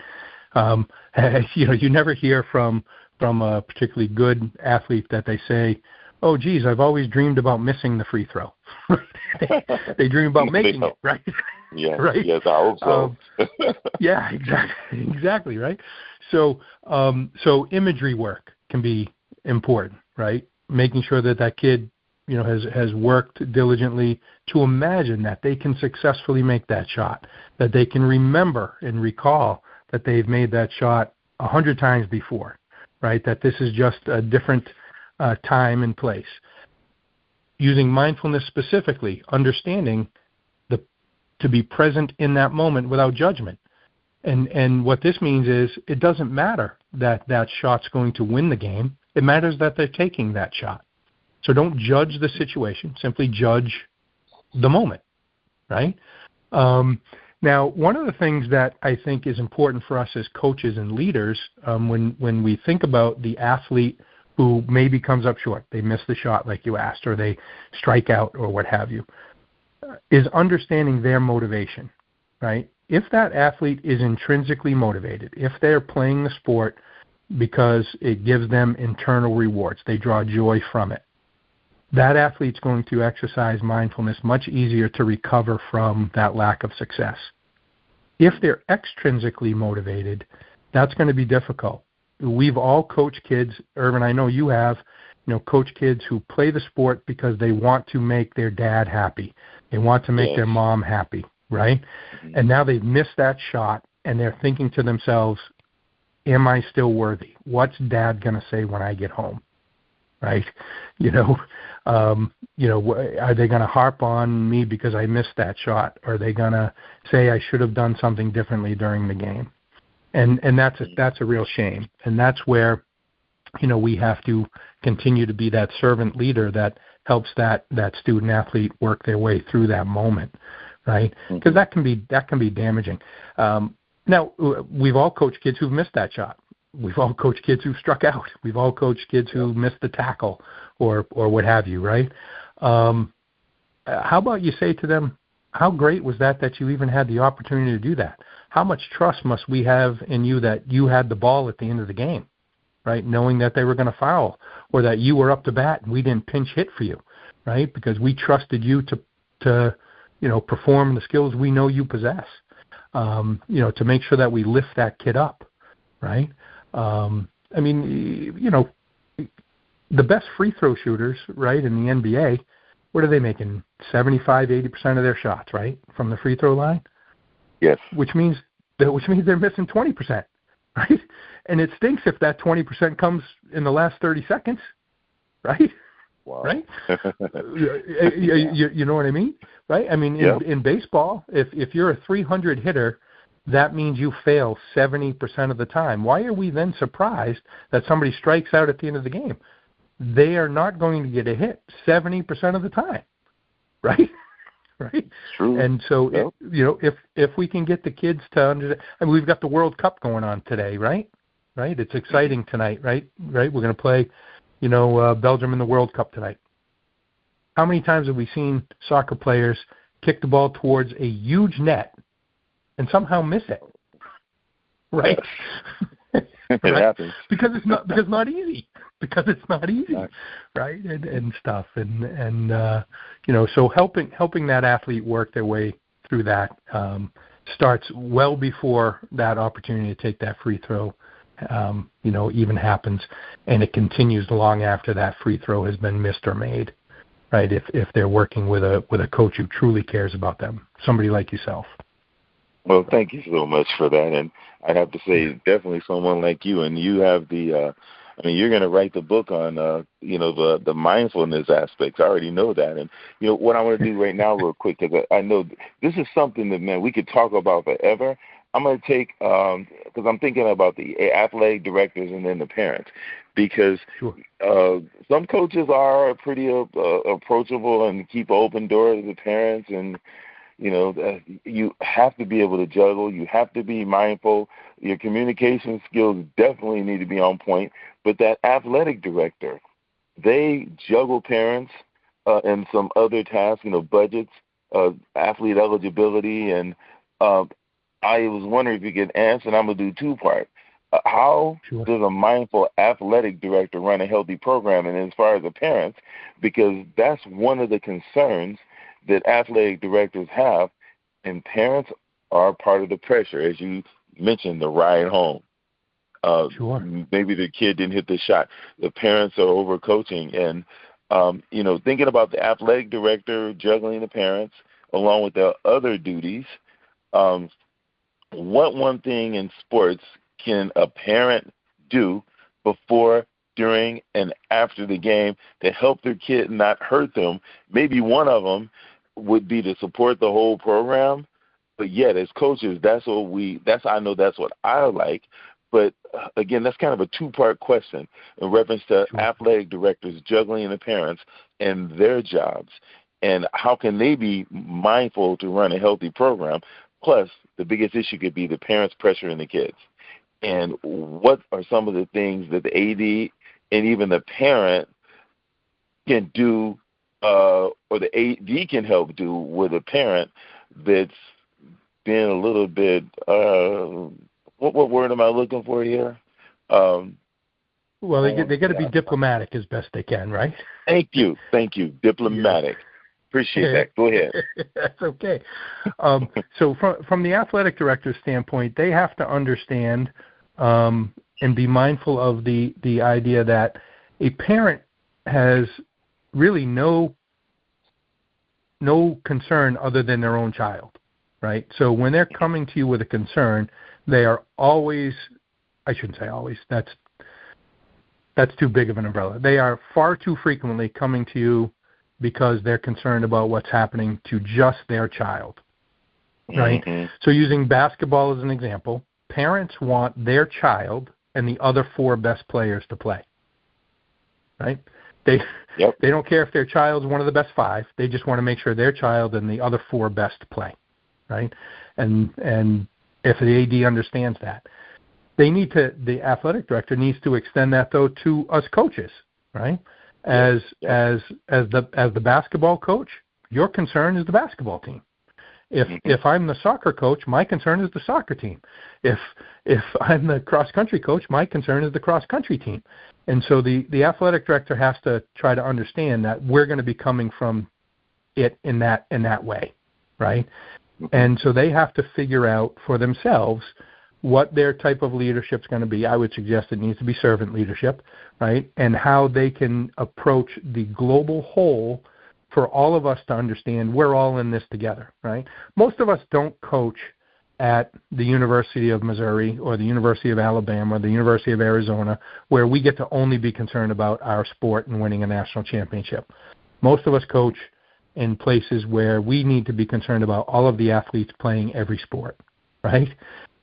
You never hear from a particularly good athlete that they say, oh, geez, I've always dreamed about missing the free throw. They dream about making it, right? Yes, right? Yes, I hope so. Yeah, exactly, right? So imagery work can be important, right? Making sure that kid, has worked diligently to imagine that they can successfully make that shot, that they can remember and recall that they've made that shot 100 times before, right? That this is just a different time and place. Using mindfulness specifically, understanding to be present in that moment without judgment. And what this means is it doesn't matter that shot's going to win the game. It matters that they're taking that shot. So don't judge the situation. Simply judge the moment, right? Now, one of the things that I think is important for us as coaches and leaders, when we think about the athlete who maybe comes up short, they miss the shot like you asked, or they strike out or what have you, is understanding their motivation, right? If that athlete is intrinsically motivated, if they're playing the sport because it gives them internal rewards, they draw joy from it, that athlete's going to exercise mindfulness much easier to recover from that lack of success. If they're extrinsically motivated, that's going to be difficult. We've all coached kids, Irvin, I know you have, coach kids who play the sport because they want to make their dad happy. They want to make their mom happy, right? Mm-hmm. And now they've missed that shot, and they're thinking to themselves, am I still worthy? What's dad going to say when I get home, right? Are they going to harp on me because I missed that shot? Or are they going to say I should have done something differently during the game? And that's a real shame. And that's where, we have to continue to be that servant leader that helps that student athlete work their way through that moment, right? Because that can be damaging. Now, we've all coached kids who've missed that shot. We've all coached kids who struck out. We've all coached kids who missed the tackle or what have you, right? How about you say to them, how great was that you even had the opportunity to do that? How much trust must we have in you that you had the ball at the end of the game, right? Knowing that they were going to foul, or that you were up to bat and we didn't pinch hit for you, right? Because we trusted you to perform the skills we know you possess, to make sure that we lift that kid up, right? The best free throw shooters, right, in the NBA, what are they making? 75, 80% of their shots, right, from the free throw line? Yes. Which means they're missing 20%, right? And it stinks if that 20% comes in the last 30 seconds, right? Wow. Right? You know what I mean? Right? I mean, in baseball, if you're a 300 hitter, that means you fail 70% of the time. Why are we then surprised that somebody strikes out at the end of the game? They are not going to get a hit 70% of the time, right? Right? True. And so, if we can get the kids to understand, we've got the World Cup going on today, right? Right? It's exciting tonight, right? Right? We're going to play, Belgium in the World Cup tonight. How many times have we seen soccer players kick the ball towards a huge net and somehow miss it? Right? It happens. Because it's not easy. Because it's not easy, right? And stuff, and so helping that athlete work their way through that starts well before that opportunity to take that free throw, even happens, and it continues long after that free throw has been missed or made, right? If they're working with a coach who truly cares about them, somebody like yourself. Well, thank you so much for that, and I'd have to say definitely someone like you, and you have the. You're going to write the book on, the mindfulness aspects. I already know that. And, what I want to do right now real quick, because I know this is something that, man, we could talk about forever. I'm going to take because I'm thinking about the athletic directors and then the parents, because some coaches are pretty approachable and keep an open door to the parents, and you have to be able to juggle. You have to be mindful. Your communication skills definitely need to be on point. But that athletic director, they juggle parents and some other tasks, budgets, athlete eligibility, and I was wondering if you could answer, and I'm going to do two-part. How does a mindful athletic director run a healthy program? And as far as the parents, because that's one of the concerns that athletic directors have, and parents are part of the pressure, as you mentioned, the ride home. Maybe the kid didn't hit the shot. The parents are overcoaching, and thinking about the athletic director juggling the parents along with their other duties. What one thing in sports can a parent do before, during, and after the game to help their kid not hurt them? Maybe one of them would be to support the whole program, but yet as coaches, that's what I like. But again, that's kind of a two-part question in reference to athletic directors juggling the parents and their jobs, and how can they be mindful to run a healthy program. Plus, the biggest issue could be the parents pressuring the kids. And what are some of the things that the AD and even the parent can do, or the AD can help do with a parent that's been a little bit, what word am I looking for here? Well, they got to be diplomatic as best they can, right? Thank you. Diplomatic. Appreciate that. Go ahead. That's okay. So from the athletic director's standpoint, they have to understand and be mindful of the idea that a parent has really no concern other than their own child, right? So when they're coming to you with a concern, they are always, I shouldn't say always, that's too big of an umbrella. They are far too frequently coming to you because they're concerned about what's happening to just their child, right? Mm-hmm. So using basketball as an example, parents want their child and the other four best players to play, right? They don't care if their child's one of the best five. They just want to make sure their child and the other four best play, right? And if the AD understands that, the athletic director needs to extend that though to us coaches, right? As the basketball coach, your concern is the basketball team. If I'm the soccer coach, my concern is the soccer team. If I'm the cross country coach, my concern is the cross country team. And so the athletic director has to try to understand that we're going to be coming from it in that way, right? And so they have to figure out for themselves what their type of leadership is going to be. I would suggest it needs to be servant leadership, right? And how they can approach the global whole for all of us to understand we're all in this together, right? Most of us don't coach at the University of Missouri or the University of Alabama or the University of Arizona where we get to only be concerned about our sport and winning a national championship. Most of us coach in places where we need to be concerned about all of the athletes playing every sport, right?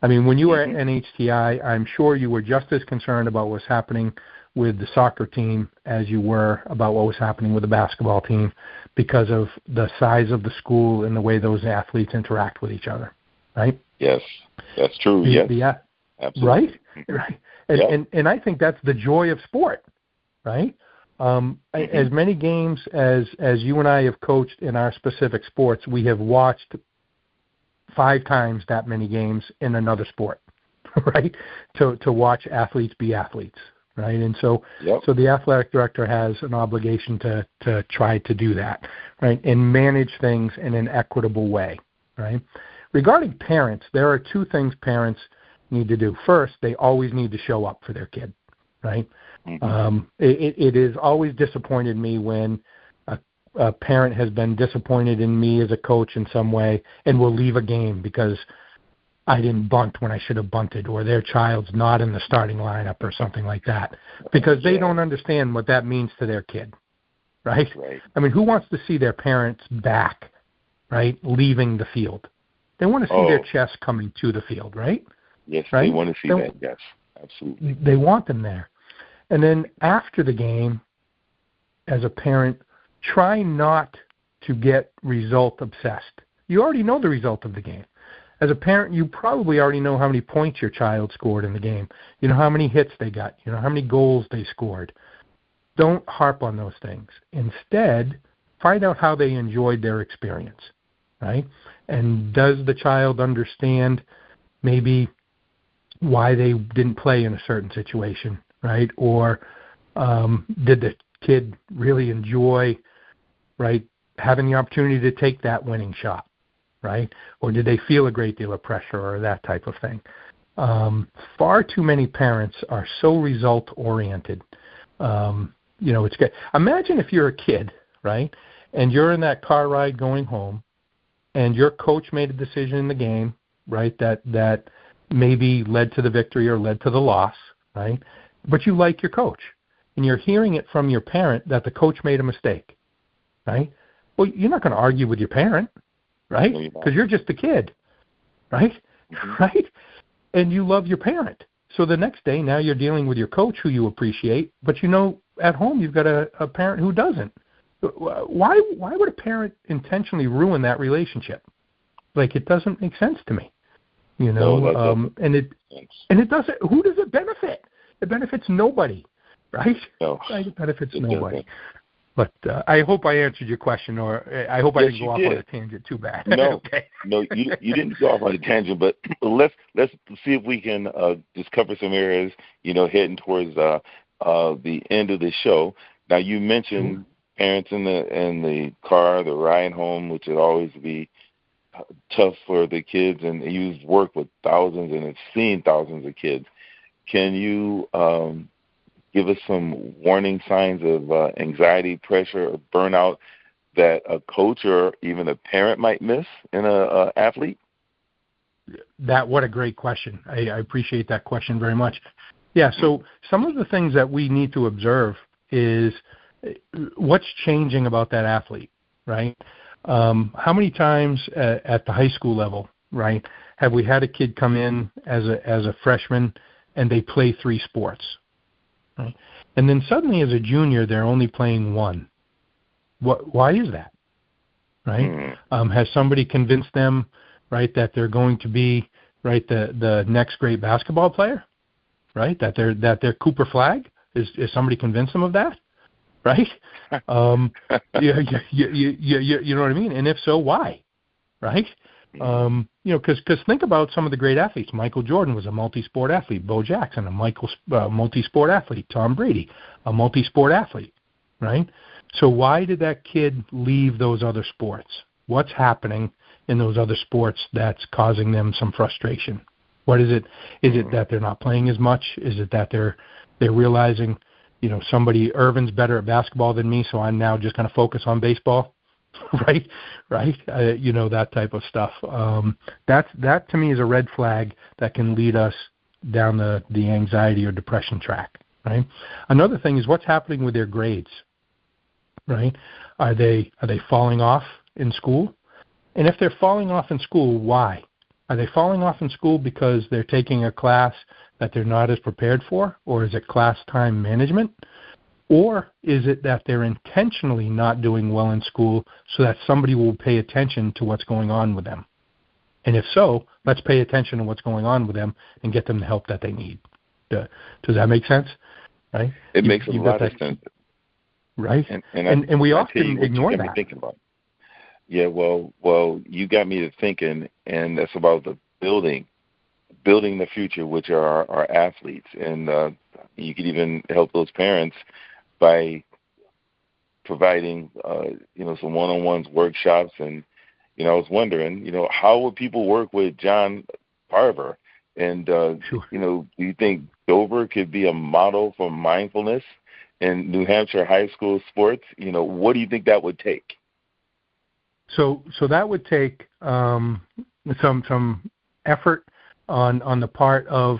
I mean, when you were at NHTI, I'm sure you were just as concerned about what's happening with the soccer team as you were about what was happening with the basketball team because of the size of the school and the way those athletes interact with each other, right? Yes, that's true. Yes, absolutely. Right. And I think that's the joy of sport, right? As many games as you and I have coached in our specific sports, we have watched 5 times that many games in another sport, right? To watch athletes be athletes, right? And so the athletic director has an obligation to try to do that, right? And manage things in an equitable way, right? Regarding parents, there are 2 things parents need to do. First, they always need to show up for their kid, right? It has always disappointed me when a parent has been disappointed in me as a coach in some way and will leave a game because I didn't bunt when I should have bunted, or their child's not in the starting lineup or something like that, because they don't understand what that means to their kid, right? I mean, who wants to see their parents back, right, leaving the field? They want to see their chest coming to the field, right? Yes, right? They want to see that, yes, absolutely. They want them there. And then after the game, as a parent, try not to get result obsessed. You already know the result of the game. As a parent, you probably already know how many points your child scored in the game. You know how many hits they got. You know how many goals they scored. Don't harp on those things. Instead, find out how they enjoyed their experience, right? And does the child understand maybe why they didn't play in a certain situation, right? Or did the kid really enjoy, right, having the opportunity to take that winning shot, right? Or did they feel a great deal of pressure or that type of thing? Far too many parents are so result-oriented. It's good. Imagine if you're a kid, right, and you're in that car ride going home, and your coach made a decision in the game, right, that maybe led to the victory or led to the loss, right? But you like your coach, and you're hearing it from your parent that the coach made a mistake, right? Well, you're not going to argue with your parent, right? Because you're just a kid, right? Mm-hmm. Right? And you love your parent. So the next day, now you're dealing with your coach who you appreciate, but you know at home you've got a parent who doesn't. Why would a parent intentionally ruin that relationship? Like, it doesn't make sense to me, you know. No, and it doesn't. Who does it benefit? It benefits nobody, right? No, right? It benefits nobody. But I hope I answered your question, or I hope I didn't go off on a tangent too bad. No, okay. No, you didn't go off on a tangent. But let's see if we can just cover some areas, heading towards the end of the show. Now, you mentioned parents in the car, the ride home, which would always be tough for the kids, and you've worked with thousands and have seen thousands of kids. Can you give us some warning signs of anxiety, pressure, or burnout that a coach or even a parent might miss in an athlete? What a great question. I appreciate that question very much. Yeah, so some of the things that we need to observe is what's changing about that athlete, right? How many times at the high school level, right, have we had a kid come in as a freshman and they play 3 sports, right? And then suddenly as a junior they're only playing 1. Why is that, right? Has somebody convinced them, right, that they're going to be, right, the next great basketball player, right? That they're Cooper Flagg? Is somebody convinced them of that? Right? You know what I mean? And if so, why? Right? Because think about some of the great athletes. Michael Jordan was a multi-sport athlete. Bo Jackson, a multi-sport athlete. Tom Brady, a multi-sport athlete. Right? So why did that kid leave those other sports? What's happening in those other sports that's causing them some frustration? What is it? Is it that they're not playing as much? Is it that they're realizing, Irvin's better at basketball than me, so I'm now just going to focus on baseball, right? That type of stuff. That to me is a red flag that can lead us down the anxiety or depression track, right? Another thing is what's happening with their grades, right? Are they falling off in school? And if they're falling off in school, why? Are they falling off in school because they're taking a class that they're not as prepared for, or is it class time management? Or is it that they're intentionally not doing well in school so that somebody will pay attention to what's going on with them? And if so, let's pay attention to what's going on with them and get them the help that they need. Does that make sense? Right? It makes a lot of sense. Right? And we often ignore that. Thinking about. Yeah, well, you got me to thinking, and that's about the building the future, which are our athletes. And you could even help those parents by providing, some one-on-ones, workshops. And, I was wondering, how would people work with John Carver? And, sure. Do you think Dover could be a model for mindfulness in New Hampshire high school sports? What do you think that would take? So that would take some effort on the part of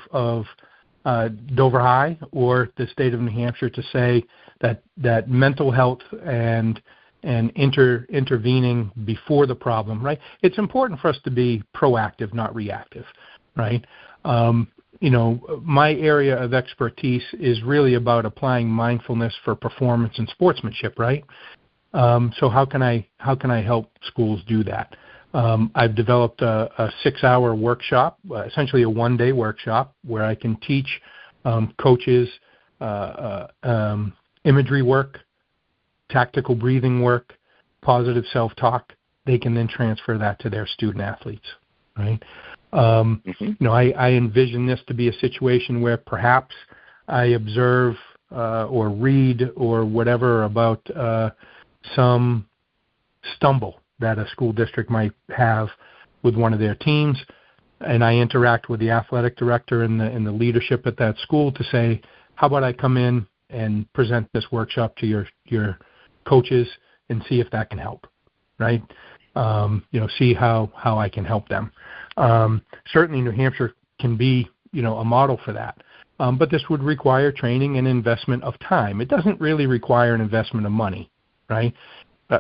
Dover High or the state of New Hampshire to say that mental health and and intervening before the problem, right? It's important for us to be proactive, not reactive, right? My area of expertise is really about applying mindfulness for performance and sportsmanship, right? So how can I help schools do that? I've developed a 6-hour workshop, essentially a one-day workshop, where I can teach coaches imagery work, tactical breathing work, positive self-talk. They can then transfer that to their student athletes, right? I envision this to be a situation where perhaps I observe or read or whatever about some stumble that a school district might have with one of their teams, and I interact with the athletic director and the leadership at that school to say, how about I come in and present this workshop to your coaches and see if that can help, right? See how I can help them. Certainly New Hampshire can be, a model for that. But this would require training and investment of time. It doesn't really require an investment of money, right?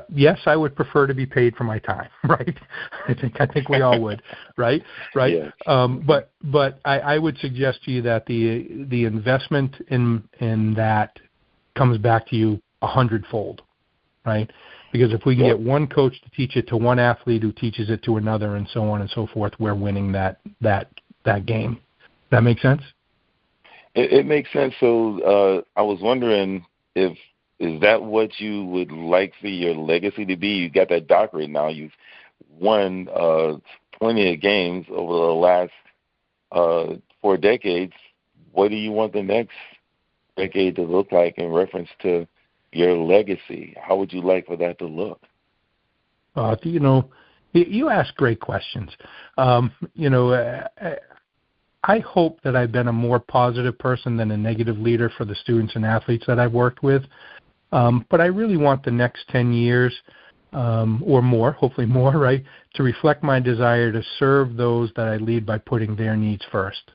Yes, I would prefer to be paid for my time, right? I think we all would, right? Yes. But I would suggest to you that the investment in that comes back to you 100-fold, right? Because if we can get one coach to teach it to one athlete who teaches it to another, and so on and so forth, we're winning that game. That make sense? It makes sense. So I was wondering is that what you would like for your legacy to be? You got that doctorate now. You've won plenty of games over the last 4 decades. What do you want the next decade to look like in reference to your legacy? How would you like for that to look? You ask great questions. I hope that I've been a more positive person than a negative leader for the students and athletes that I've worked with. But I really want the next 10 years or more, hopefully more, right, to reflect my desire to serve those that I lead by putting their needs first,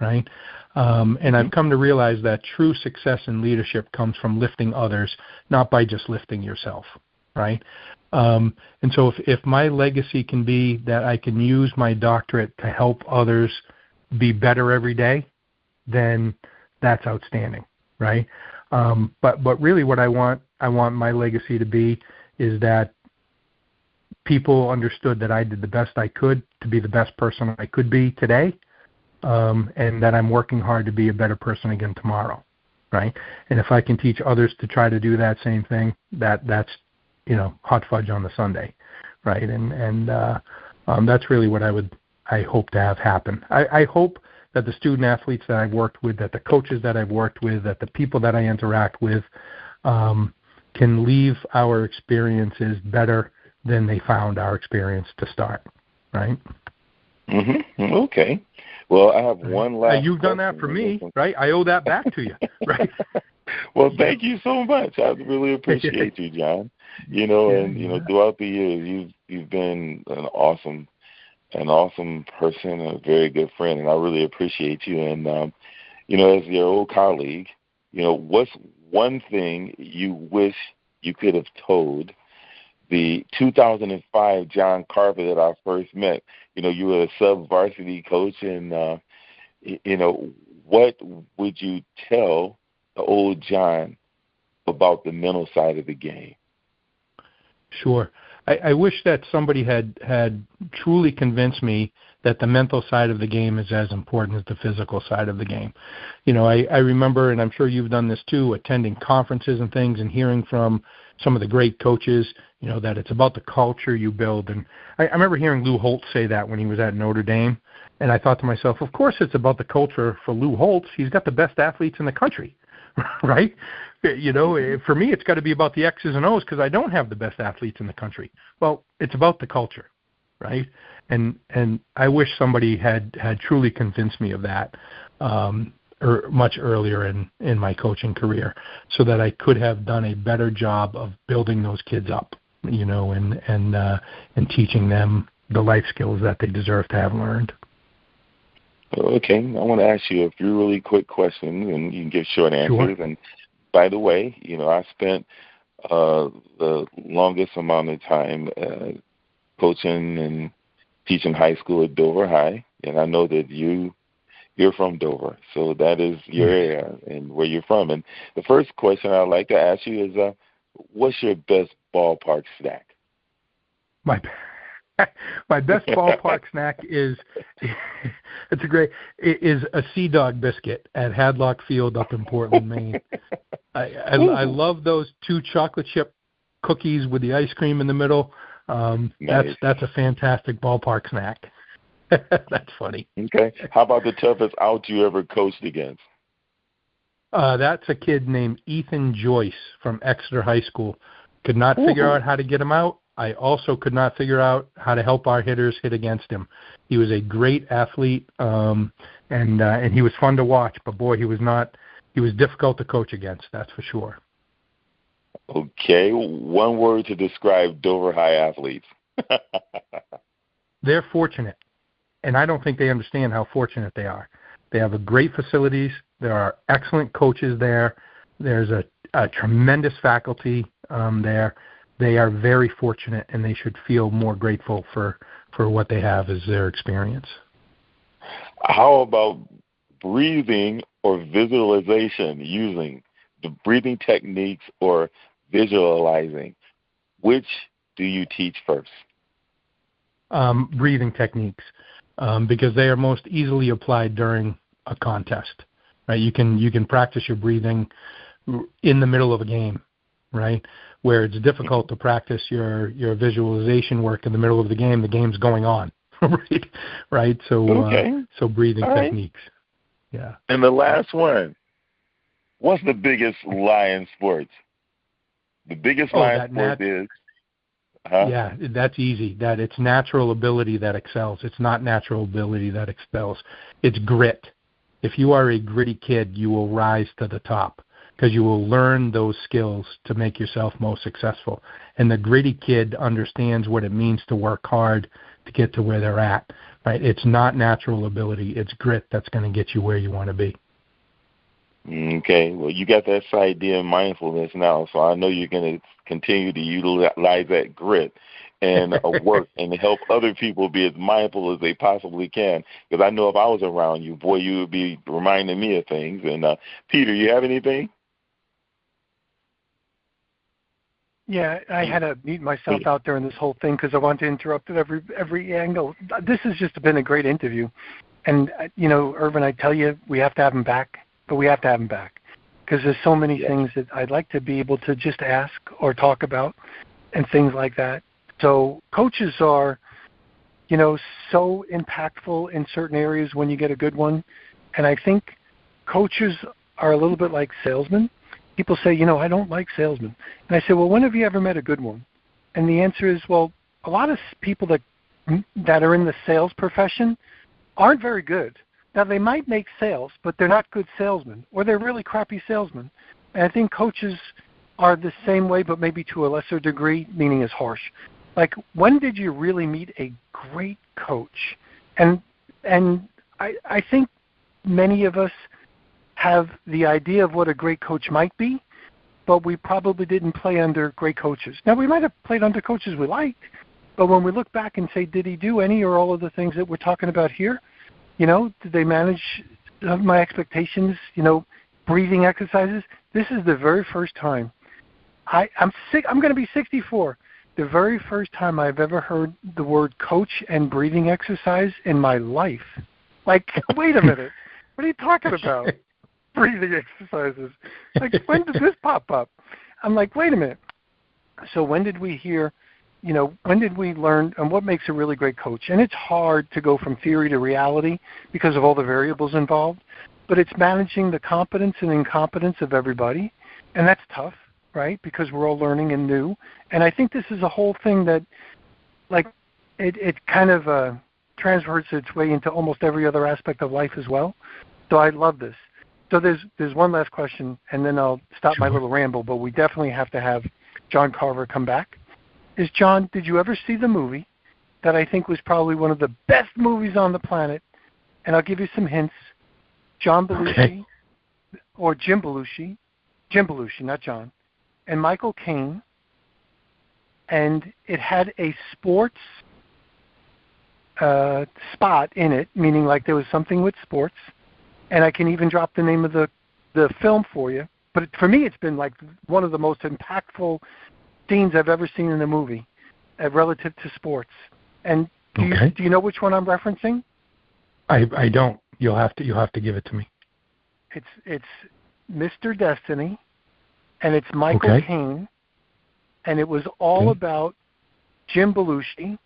right? And I've come to realize that true success in leadership comes from lifting others, not by just lifting yourself, right? And so if my legacy can be that I can use my doctorate to help others be better every day, then that's outstanding, right? But really what I want my legacy to be is that people understood that I did the best I could to be the best person I could be today, and that I'm working hard to be a better person again tomorrow, right? And if I can teach others to try to do that same thing, that's hot fudge on the sundae, right? And that's really what I hope to have happen. I hope that the student athletes that I've worked with, that the coaches that I've worked with, that the people that I interact with can leave our experiences better than they found our experience to start, right? Okay. Well, I have one last You've done that for me, right? I owe that back to you, right? Well, thank you so much. I really appreciate you, John. And throughout the years, you've been an awesome person, a very good friend, and I really appreciate you. And as your old colleague, what's one thing you wish you could have told the 2005 John Carver that I first met? You were a sub-varsity coach, and what would you tell the old John about the mental side of the game? Sure. I wish that somebody had truly convinced me that the mental side of the game is as important as the physical side of the game. I remember, and I'm sure you've done this too, attending conferences and things and hearing from some of the great coaches, that it's about the culture you build. And I remember hearing Lou Holtz say that when he was at Notre Dame. And I thought to myself, of course it's about the culture for Lou Holtz. He's got the best athletes in the country, right? For me, it's got to be about the X's and O's because I don't have the best athletes in the country. Well, it's about the culture, right? And I wish somebody had truly convinced me of that much earlier in my coaching career, so that I could have done a better job of building those kids up, and teaching them the life skills that they deserve to have learned. Okay, I want to ask you a few really quick questions, and you can give short answers. Sure. And by the way, I spent the longest amount of time coaching and teaching high school at Dover High, and I know that you're from Dover, so that is your area and where you're from. And the first question I'd like to ask you is, what's your best ballpark snack? My best ballpark snack is a Sea Dog biscuit at Hadlock Field up in Portland, Maine. I love those 2 chocolate chip cookies with the ice cream in the middle. Nice. That's a fantastic ballpark snack. That's funny. Okay. How about the toughest out you ever coached against? That's a kid named Ethan Joyce from Exeter High School. Could not figure out how to get him out. I also could not figure out how to help our hitters hit against him. He was a great athlete, and he was fun to watch. But boy, he was difficult to coach against. That's for sure. Okay, one word to describe Dover High athletes. They're fortunate, and I don't think they understand how fortunate they are. They have a great facilities. There are excellent coaches there. There's a tremendous faculty there. They are very fortunate, and they should feel more grateful for what they have as their experience. How about breathing or visualization, using the breathing techniques or visualizing? Which do you teach first? Breathing techniques, because they are most easily applied during a contest. Right? You can practice your breathing in the middle of a game, right? Where it's difficult to practice your visualization work in the middle of the game. The game's going on, right? So so breathing techniques. Yeah. And the last one, what's the biggest lie in sports? The biggest lie in sports is? Yeah, that's easy. That it's natural ability that excels. It's not natural ability that excels. It's grit. If you are a gritty kid, you will rise to the top because you will learn those skills to make yourself most successful. And the gritty kid understands what it means to work hard to get to where they're at. Right? It's not natural ability. It's grit that's going to get you where you want to be. Okay. Well, you got that idea of mindfulness now, so I know you're going to continue to utilize that grit and work and help other people be as mindful as they possibly can. Because I know if I was around you, boy, you would be reminding me of things. And Peter, you have anything? Yeah, I had to mute myself out there in this whole thing because I wanted to interrupt at every angle. This has just been a great interview. And, Irvin, I tell you, we have to have him back, but we have to have him back because there's so many things that I'd like to be able to just ask or talk about and things like that. So coaches are, so impactful in certain areas when you get a good one. And I think coaches are a little bit like salesmen. People say, I don't like salesmen. And I say, well, when have you ever met a good one? And the answer is, well, a lot of people that are in the sales profession aren't very good. Now, they might make sales, but they're not good salesmen, or they're really crappy salesmen. And I think coaches are the same way, but maybe to a lesser degree, meaning as harsh. Like, when did you really meet a great coach? And I think many of us have the idea of what a great coach might be, but we probably didn't play under great coaches. Now, we might have played under coaches we liked, but when we look back and say, did he do any or all of the things that we're talking about here? Did they manage my expectations, breathing exercises? This is the very first time. I'm going to be 64. The very first time I've ever heard the word coach and breathing exercise in my life. Like, wait a minute. What are you talking about? Breathing exercises. Like, when did this pop up? I'm like, wait a minute. So when did we hear, when did we learn, and what makes a really great coach? And it's hard to go from theory to reality because of all the variables involved, but it's managing the competence and incompetence of everybody, and that's tough, right, because we're all learning and new. And I think this is a whole thing that, like, it kind of transfers its way into almost every other aspect of life as well. So I love this. So there's one last question, and then I'll stop my little ramble, but we definitely have to have John Carver come back. John, did you ever see the movie that I think was probably one of the best movies on the planet? And I'll give you some hints. John Belushi, or Jim Belushi, not John. and Michael Caine, and it had a sports spot in it, meaning like there was something with sports, and I can even drop the name of the film for you. But for me, it's been like one of the most impactful scenes I've ever seen in a movie relative to sports. And do you know which one I'm referencing? I don't. You'll have to give it to me. It's Mr. Destiny, and it's Michael Caine, and it was all about Jim Belushi,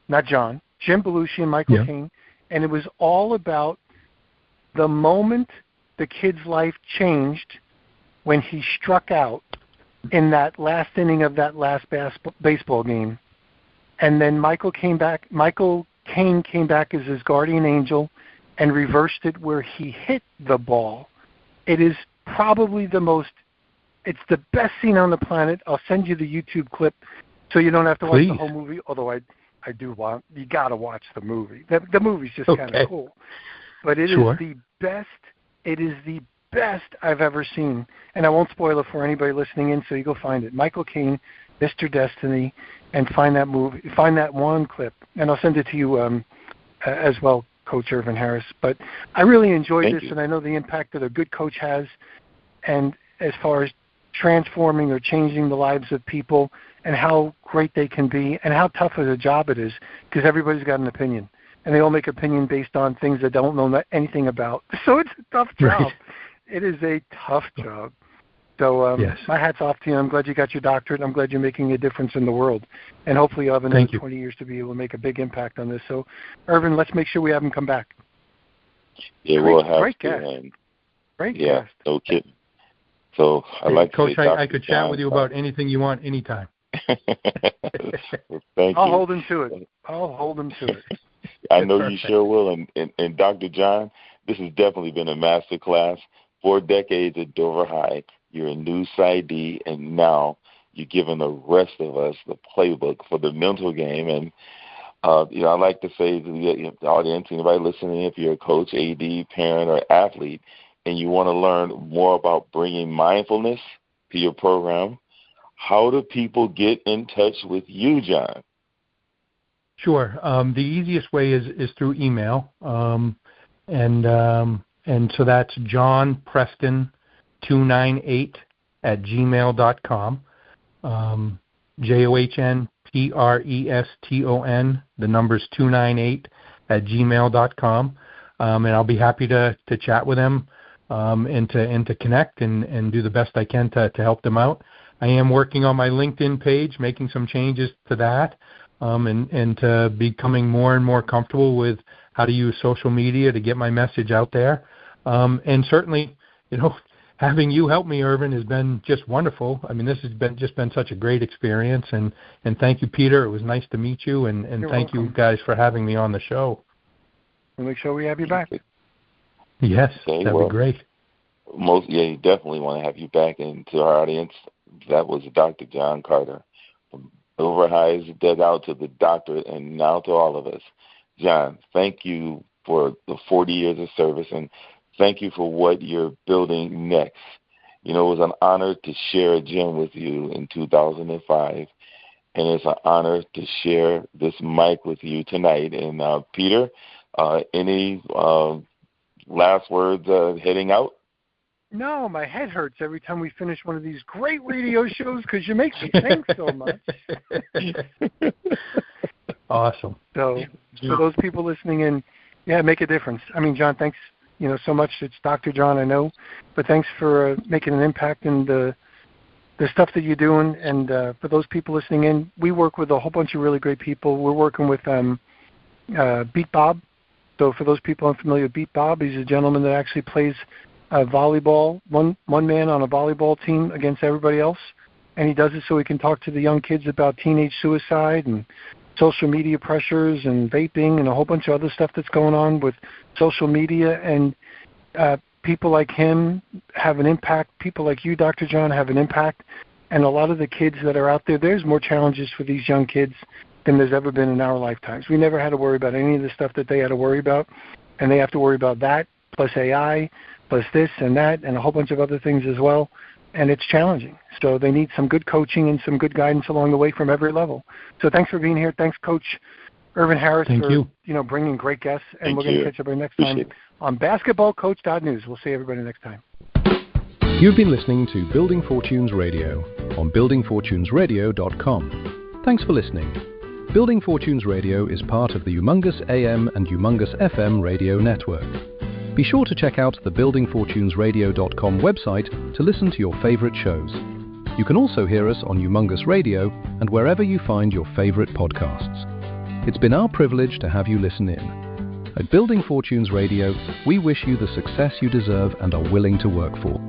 not John, Jim Belushi and Michael Caine, and it was all about the moment the kid's life changed when he struck out in that last inning of that last baseball game. And then Michael Caine came back as his guardian angel and reversed it where he hit the ball. It is probably it's the best scene on the planet. I'll send you the YouTube clip so you don't have to watch the whole movie, although I do want, you got to watch the movie. The movie's just kind of cool. But it is the best I've ever seen. And I won't spoil it for anybody listening in, so you go find it. Michael Caine, Mr. Destiny, and find that movie. Find that one clip, and I'll send it to you as well, Coach Irvin Harris. But I really enjoyed this, and I know the impact that a good coach has, and as far as transforming or changing the lives of people and how great they can be and how tough of a job it is, because everybody's got an opinion, and they all make opinion based on things they don't know anything about. So it's a tough job. Right. It is a tough job. So my hat's off to you. I'm glad you got your doctorate. I'm glad you're making a difference in the world. And hopefully you'll have another 20 years to be able to make a big impact on this. So, Irvin, let's make sure we have him come back. Yeah, we'll have great to. Guest. Great guest. No kidding. So I'd like to Coach, say, I could chat with you about anything you want anytime. Well, thank I'll you. hold him to it. I know you sure will. And Dr. John, this has definitely been a master class. 4 decades at Dover High. You're a new PsyD, and now you're giving the rest of us the playbook for the mental game. And, I like to say to the audience, anybody listening, if you're a coach, AD, parent, or athlete, and you want to learn more about bringing mindfulness to your program, how do people get in touch with you, John? Sure. The easiest way is through email. And so that's johnpreston298@gmail.com. JOHNPRESTON, the number's 298@gmail.com. And I'll be happy to chat with them and to connect and do the best I can to help them out. I am working on my LinkedIn page, making some changes to that, and to becoming more and more comfortable with how to use social media to get my message out there. And certainly, having you help me, Irvin, has been just wonderful. I mean, this has been such a great experience. And thank you, Peter. It was nice to meet you. And thank you guys for having me on the show. We'll make sure we have you back. Yes, that'd be great. You definitely want to have you back. And to our audience, that was Dr. John Carver. From Dover High's dugout to the doctorate, and now to all of us. John, thank you for the 40 years of service, and thank you for what you're building next. It was an honor to share a gym with you in 2005, and it's an honor to share this mic with you tonight. And Peter, any last words heading out? No, my head hurts every time we finish one of these great radio shows because you make me think so much. Awesome. So for those people listening in, make a difference. I mean, John, thanks, so much. It's Dr. John, I know, but thanks for making an impact in the stuff that you're doing. And for those people listening in, we work with a whole bunch of really great people. We're working with Beat Bob. So for those people unfamiliar with Beat Bob, he's a gentleman that actually plays volleyball, one man on a volleyball team against everybody else. And he does it so he can talk to the young kids about teenage suicide and social media pressures and vaping and a whole bunch of other stuff that's going on with social media. And people like him have an impact. People like you, Dr. John, have an impact. And a lot of the kids that are out there, there's more challenges for these young kids than there's ever been in our lifetimes. We never had to worry about any of the stuff that they had to worry about. And they have to worry about that, plus AI, plus this and that, and a whole bunch of other things as well. and it's challenging. So they need some good coaching and some good guidance along the way from every level. So thanks for being here. Thanks, Coach Irvin Harris, for bringing great guests. And we're going to catch everybody next time on basketballcoach.news. We'll see everybody next time. You've been listening to Building Fortunes Radio on buildingfortunesradio.com. Thanks for listening. Building Fortunes Radio is part of the Humongous AM and Humongous FM radio network. Be sure to check out the buildingfortunesradio.com website to listen to your favorite shows. You can also hear us on Humongous Radio and wherever you find your favorite podcasts. It's been our privilege to have you listen in. At Building Fortunes Radio, we wish you the success you deserve and are willing to work for.